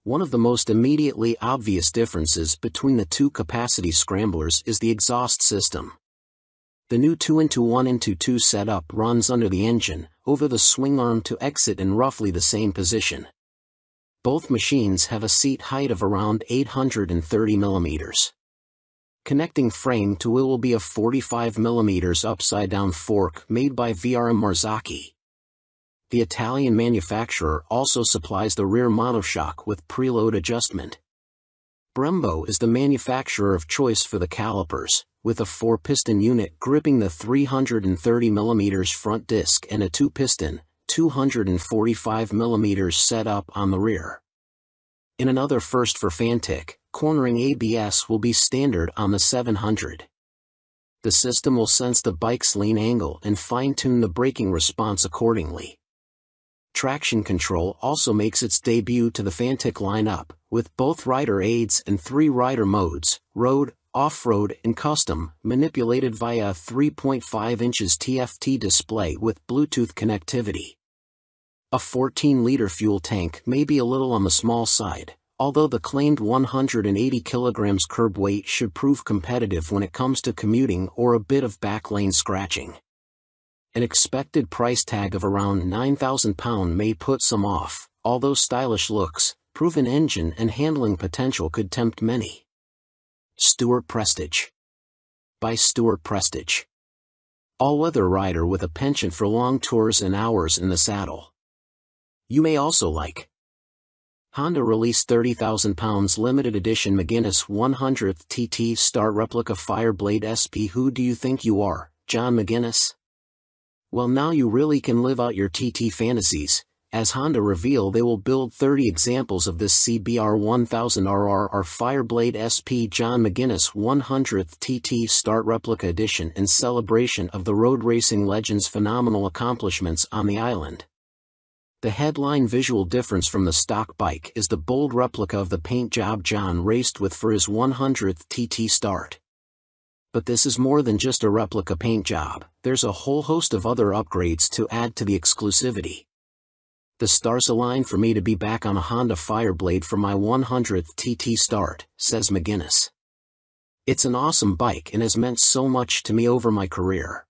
One of the most immediately obvious differences between the two capacity scramblers is the exhaust system. The new 2-into-1-into-2 setup runs under the engine, over the swing arm to exit in roughly the same position. Both machines have a seat height of around 830 mm. Connecting frame to wheel will be a 45 mm upside-down fork made by VRM Marzocchi. The Italian manufacturer also supplies the rear monoshock with preload adjustment. Brembo is the manufacturer of choice for the calipers, with a 4-piston unit gripping the 330 mm front disc and a 2-piston, 245 mm setup on the rear. In another first for Fantic, cornering ABS will be standard on the 700. The system will sense the bike's lean angle and fine-tune the braking response accordingly. Traction control also makes its debut to the Fantic lineup, with both rider aids and 3 rider modes, road, off-road and custom, manipulated via a 3.5 inches TFT display with Bluetooth connectivity. A 14-liter fuel tank may be a little on the small side, although the claimed 180 kg curb weight should prove competitive when it comes to commuting or a bit of back-lane scratching. An expected price tag of around £9,000 may put some off, although stylish looks, proven engine and handling potential could tempt many. Stuart Prestige. By Stuart Prestige. All-weather rider with a penchant for long tours and hours in the saddle. You may also like. Honda released £30,000 limited edition McGuinness 100th TT Start replica Fireblade SP. Who do you think you are, John McGuinness? Well, now you really can live out your TT fantasies, as Honda reveal they will build 30 examples of this CBR 1000RR Fireblade SP John McGuinness 100th TT Start Replica Edition in celebration of the road racing legend's phenomenal accomplishments on the island. The headline visual difference from the stock bike is the bold replica of the paint job John raced with for his 100th TT Start. But this is more than just a replica paint job, there's a whole host of other upgrades to add to the exclusivity. The stars align for me to be back on a Honda Fireblade for my 100th TT Start, says McGuinness. It's an awesome bike and has meant so much to me over my career.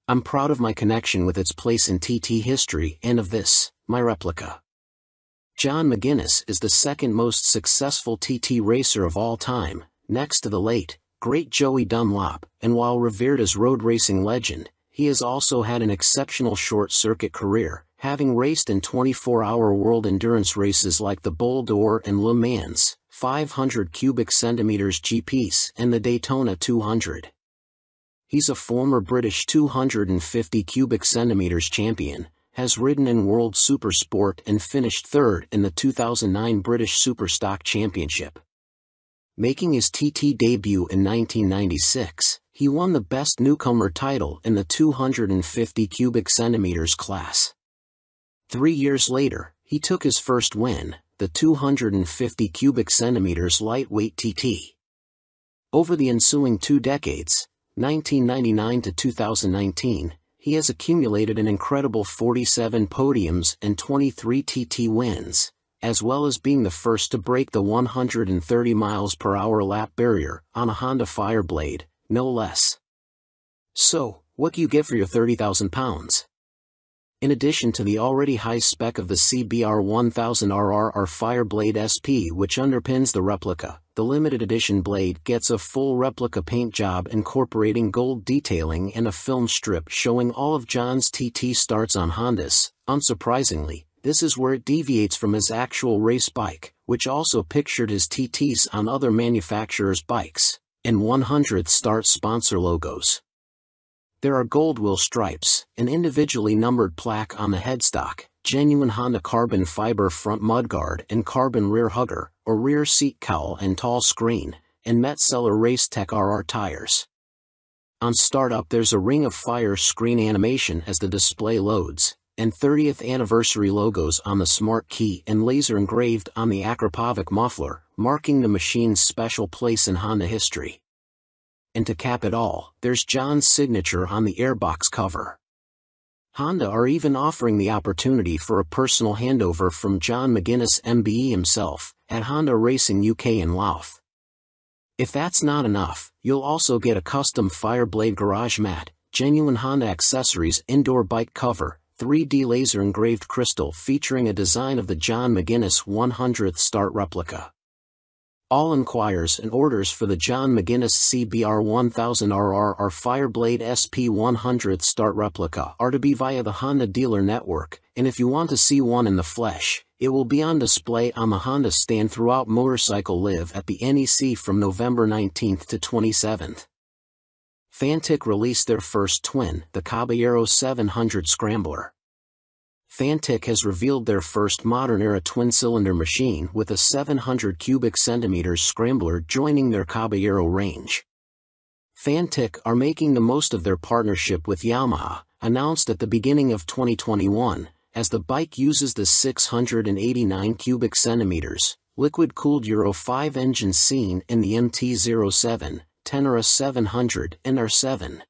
I'm proud of my connection with its place in TT history and of this, my replica. John McGuinness is the second most successful TT racer of all time, next to the late, great Joey Dunlop, and while revered as road racing legend, he has also had an exceptional short-circuit career, having raced in 24-hour world endurance races like the Bol d'Or and Le Mans, 500 cubic centimeters GPs, and the Daytona 200. He's a former British 250 cubic centimeters champion, has ridden in World Supersport and finished third in the 2009 British Superstock Championship. Making his TT debut in 1996, he won the Best Newcomer title in the 250 cubic centimeters class. 3 years later, he took his first win, the 250 cubic centimeters lightweight TT. Over the ensuing 2 decades, 1999 to 2019, he has accumulated an incredible 47 podiums and 23 TT wins, as well as being the first to break the 130 mph lap barrier on a Honda Fireblade, no less. So, what do you get for your 30,000 pounds? In addition to the already high spec of the CBR 1000RR Fireblade SP which underpins the replica, the limited edition blade gets a full replica paint job incorporating gold detailing and a film strip showing all of John's TT starts on Hondas. Unsurprisingly, this is where it deviates from his actual race bike, which also pictured his TTs on other manufacturers' bikes, and 100th start sponsor logos. There are gold wheel stripes, an individually numbered plaque on the headstock, genuine Honda carbon fiber front mudguard and carbon rear hugger, or rear seat cowl and tall screen, and Metzeler Racetech RR tires. On startup there's a Ring of Fire screen animation as the display loads, and 30th anniversary logos on the smart key and laser engraved on the Akrapovic muffler, marking the machine's special place in Honda history. And to cap it all, there's John's signature on the airbox cover. Honda are even offering the opportunity for a personal handover from John McGuinness MBE himself, at Honda Racing UK in Louth. If that's not enough, you'll also get a custom Fireblade garage mat, genuine Honda accessories indoor bike cover, 3D laser engraved crystal featuring a design of the John McGuinness 100th start replica. All inquiries and orders for the John McGuinness CBR 1000RR Fireblade SP 100th start replica are to be via the Honda dealer network, and if you want to see one in the flesh, it will be on display on the Honda stand throughout Motorcycle Live at the NEC from November 19th to 27th. Fantic released their first twin, the Caballero 700 Scrambler. Fantic has revealed their first modern-era twin-cylinder machine with a 700 cubic centimeters scrambler joining their Caballero range. Fantic are making the most of their partnership with Yamaha, announced at the beginning of 2021, as the bike uses the 689 cubic centimeters, liquid-cooled Euro 5 engine seen in the MT-07, Tenere 700 and R7.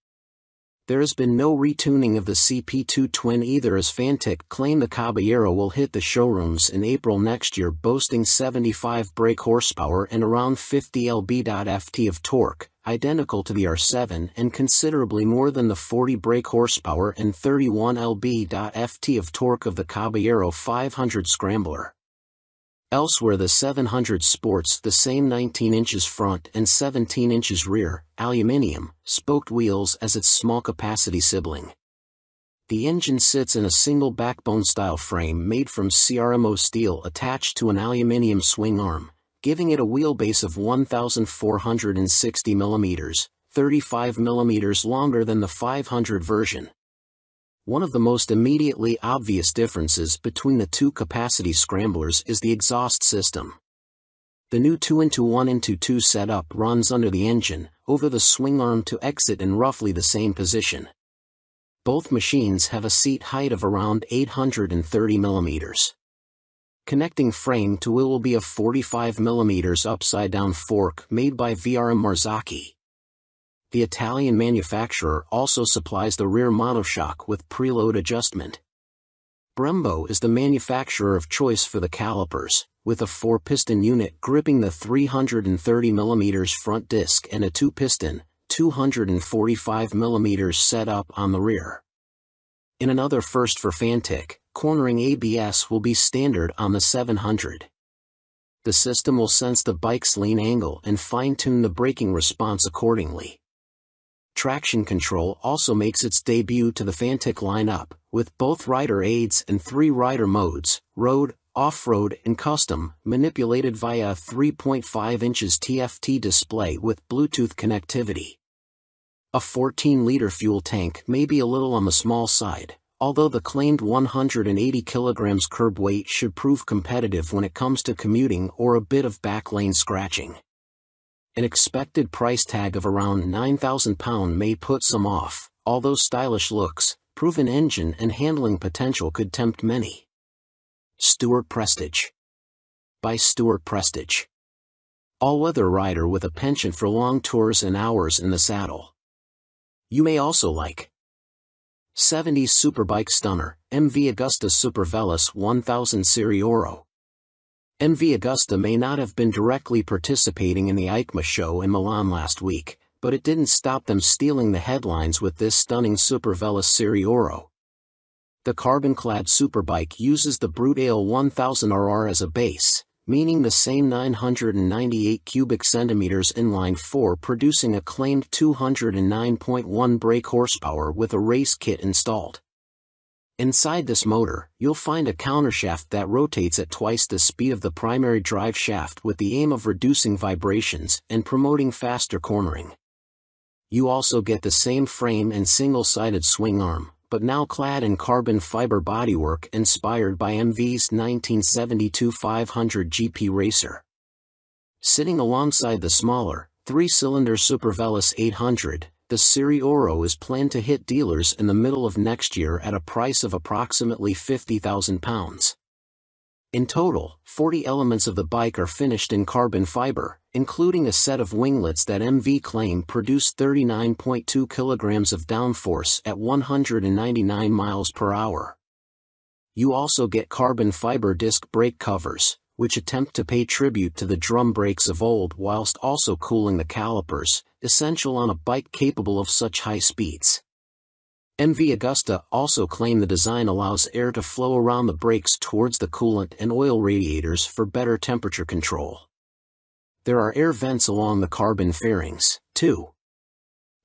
There has been no retuning of the CP2 twin either, as Fantic claim the Caballero will hit the showrooms in April next year, boasting 75 brake horsepower and around 50 lb.ft of torque, identical to the R7 and considerably more than the 40 brake horsepower and 31 lb.ft of torque of the Caballero 500 Scrambler. Elsewhere the 700 sports the same 19 inches front and 17 inches rear, aluminium, spoked wheels as its small capacity sibling. The engine sits in a single backbone-style frame made from CRMO steel attached to an aluminium swing arm, giving it a wheelbase of 1,460 mm, 35 mm longer than the 500 version. One of the most immediately obvious differences between the two capacity scramblers is the exhaust system. The new 2-1-2 setup runs under the engine, over the swing arm to exit in roughly the same position. Both machines have a seat height of around 830 mm. Connecting frame to wheel will be a 45 mm upside-down fork made by VRM Marzocchi. The Italian manufacturer also supplies the rear monoshock with preload adjustment. Brembo is the manufacturer of choice for the calipers, with a 4-piston unit gripping the 330 mm front disc and a 2-piston, 245 mm setup on the rear. In another first for Fantic, cornering ABS will be standard on the 700. The system will sense the bike's lean angle and fine-tune the braking response accordingly. Traction control also makes its debut to the Fantic lineup, with both rider aids and 3 rider modes, road, off-road and custom, manipulated via a 3.5 inches TFT display with Bluetooth connectivity. A 14-liter fuel tank may be a little on the small side, although the claimed 180 kilograms curb weight should prove competitive when it comes to commuting or a bit of backlane scratching. An expected price tag of around £9,000 may put some off, although stylish looks, proven engine and handling potential could tempt many. Stewart Prestige. By Stewart Prestige. All-weather rider with a penchant for long tours and hours in the saddle. You may also like 70s Superbike Stunner, MV Agusta Super Veloce 1000 Serie Oro. MV Agusta may not have been directly participating in the EICMA show in Milan last week, but it didn't stop them stealing the headlines with this stunning Super Veloce Serie Oro. The carbon-clad superbike uses the Brute Ale 1000RR as a base, meaning the same 998 cubic centimeters inline-4 producing a claimed 209.1 brake horsepower with a race kit installed. Inside this motor, you'll find a countershaft that rotates at twice the speed of the primary drive shaft with the aim of reducing vibrations and promoting faster cornering. You also get the same frame and single-sided swing arm, but now clad in carbon fiber bodywork inspired by MV's 1972 500 GP Racer. Sitting alongside the smaller, 3-cylinder Super Veloce 800, the Serie Oro is planned to hit dealers in the middle of next year at a price of approximately £50,000. In total, 40 elements of the bike are finished in carbon fiber, including a set of winglets that MV claim produce 39.2 kilograms of downforce at 199 miles per hour. You also get carbon fiber disc brake covers, which attempt to pay tribute to the drum brakes of old whilst also cooling the calipers, essential on a bike capable of such high speeds. MV Agusta also claim the design allows air to flow around the brakes towards the coolant and oil radiators for better temperature control. There are air vents along the carbon fairings, too.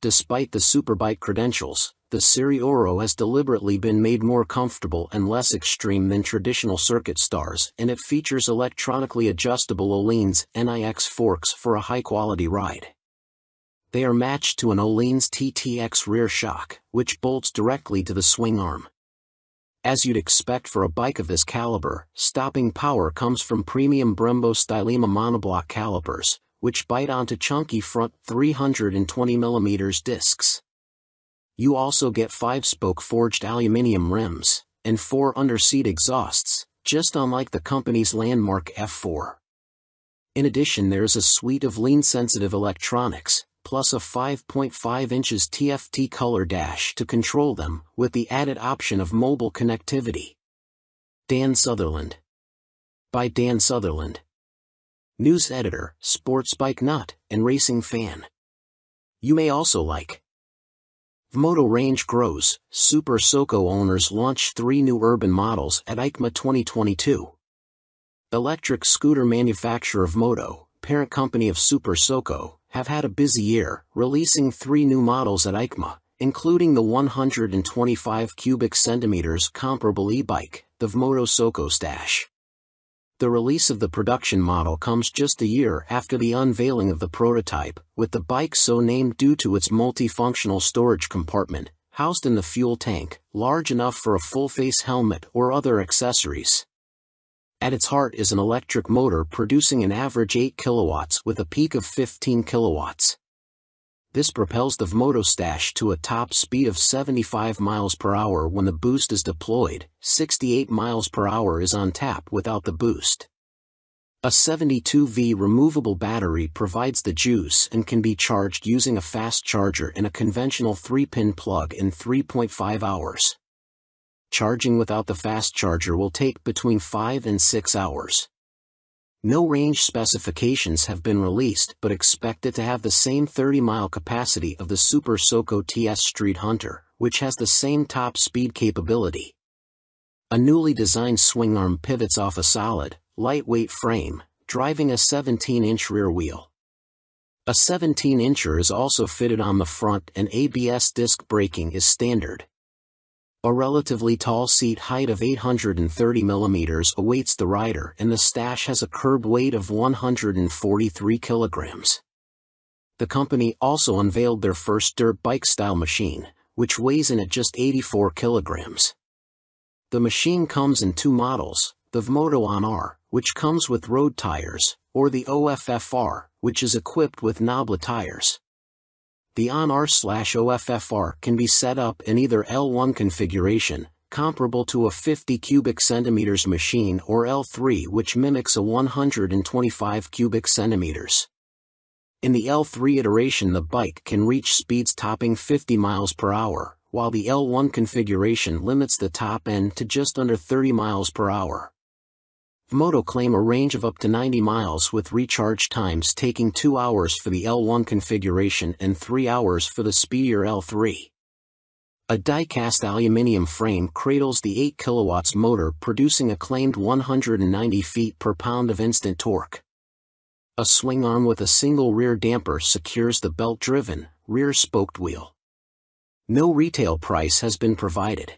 Despite the superbike credentials, the Serie Oro has deliberately been made more comfortable and less extreme than traditional circuit stars, and it features electronically adjustable Öhlins NIX forks for a high-quality ride. They are matched to an Öhlins TTX rear shock, which bolts directly to the swing arm. As you'd expect for a bike of this caliber, stopping power comes from premium Brembo Stylema monoblock calipers, which bite onto chunky front 320mm discs. You also get 5-spoke forged aluminium rims, and 4 under-seat exhausts, just unlike the company's landmark F4. In addition, there's a suite of lean-sensitive electronics, plus a 5.5 inches TFT color dash to control them, with the added option of mobile connectivity. Dan Sutherland. By Dan Sutherland. News editor, sports bike nut, and racing fan. You may also like Vmoto range grows, Super Soco owners launch 3 new urban models at EICMA 2022. Electric scooter manufacturer Vmoto, parent company of Super Soco, have had a busy year, releasing 3 new models at EICMA, including the 125 cubic centimeters comparable e-bike, the Vmoto Soco Stash. The release of the production model comes just a year after the unveiling of the prototype, with the bike so named due to its multifunctional storage compartment, housed in the fuel tank, large enough for a full-face helmet or other accessories. At its heart is an electric motor producing an average 8 kilowatts with a peak of 15 kilowatts. This propels the Vmoto Stash to a top speed of 75 miles per hour when the boost is deployed. 68 miles per hour is on tap without the boost. A 72V removable battery provides the juice and can be charged using a fast charger in a conventional 3-pin plug in 3.5 hours. Charging without the fast charger will take between 5 and 6 hours. No range specifications have been released, but expect it to have the same 30-mile capacity of the Super Soco TS Street Hunter, which has the same top speed capability. A newly designed swing arm pivots off a solid, lightweight frame, driving a 17-inch rear wheel. A 17-incher is also fitted on the front and ABS disc braking is standard. A relatively tall seat height of 830 mm awaits the rider, and the Stash has a curb weight of 143 kilograms. The company also unveiled their first dirt bike-style machine, which weighs in at just 84 kilograms. The machine comes in two models, the Vmoto On-R, which comes with road tires, or the OFFR, which is equipped with knoblet tires. The On-R/OFFR can be set up in either L1 configuration, comparable to a 50 cubic centimeters machine, or L3, which mimics a 125 cubic centimeters. In the L3 iteration, the bike can reach speeds topping 50 miles per hour, while the L1 configuration limits the top end to just under 30 miles per hour. Vmoto claim a range of up to 90 miles with recharge times taking 2 hours for the L1 configuration and 3 hours for the speedier L3. A die-cast aluminium frame cradles the 8 kilowatts motor, producing a claimed 190 feet per pound of instant torque. A swing arm with a single rear damper secures the belt-driven, rear-spoked wheel. No retail price has been provided.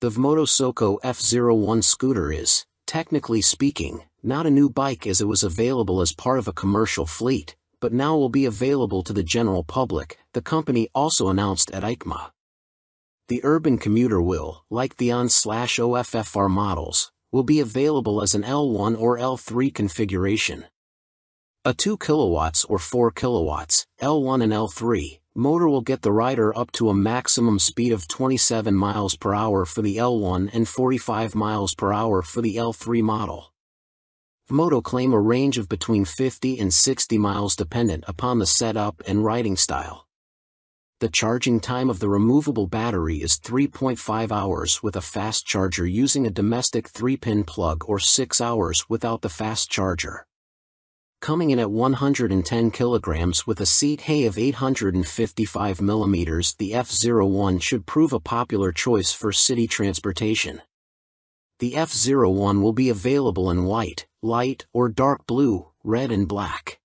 The Vmoto Soco F01 scooter is, technically speaking, not a new bike, as it was available as part of a commercial fleet, but now will be available to the general public, the company also announced at EICMA. The urban commuter will, like the On/OFFR models, will be available as an L1 or L3 configuration. A 2 kilowatts or 4 kilowatts, L1 and L3, motor will get the rider up to a maximum speed of 27 miles per hour for the L1 and 45 miles per hour for the L3 model. Vmoto claim a range of between 50 and 60 miles dependent upon the setup and riding style. The charging time of the removable battery is 3.5 hours with a fast charger using a domestic 3-pin plug, or 6 hours without the fast charger. Coming in at 110 kilograms with a seat height of 855 millimeters, the F01 should prove a popular choice for city transportation. The F01 will be available in white, light or dark blue, red and black.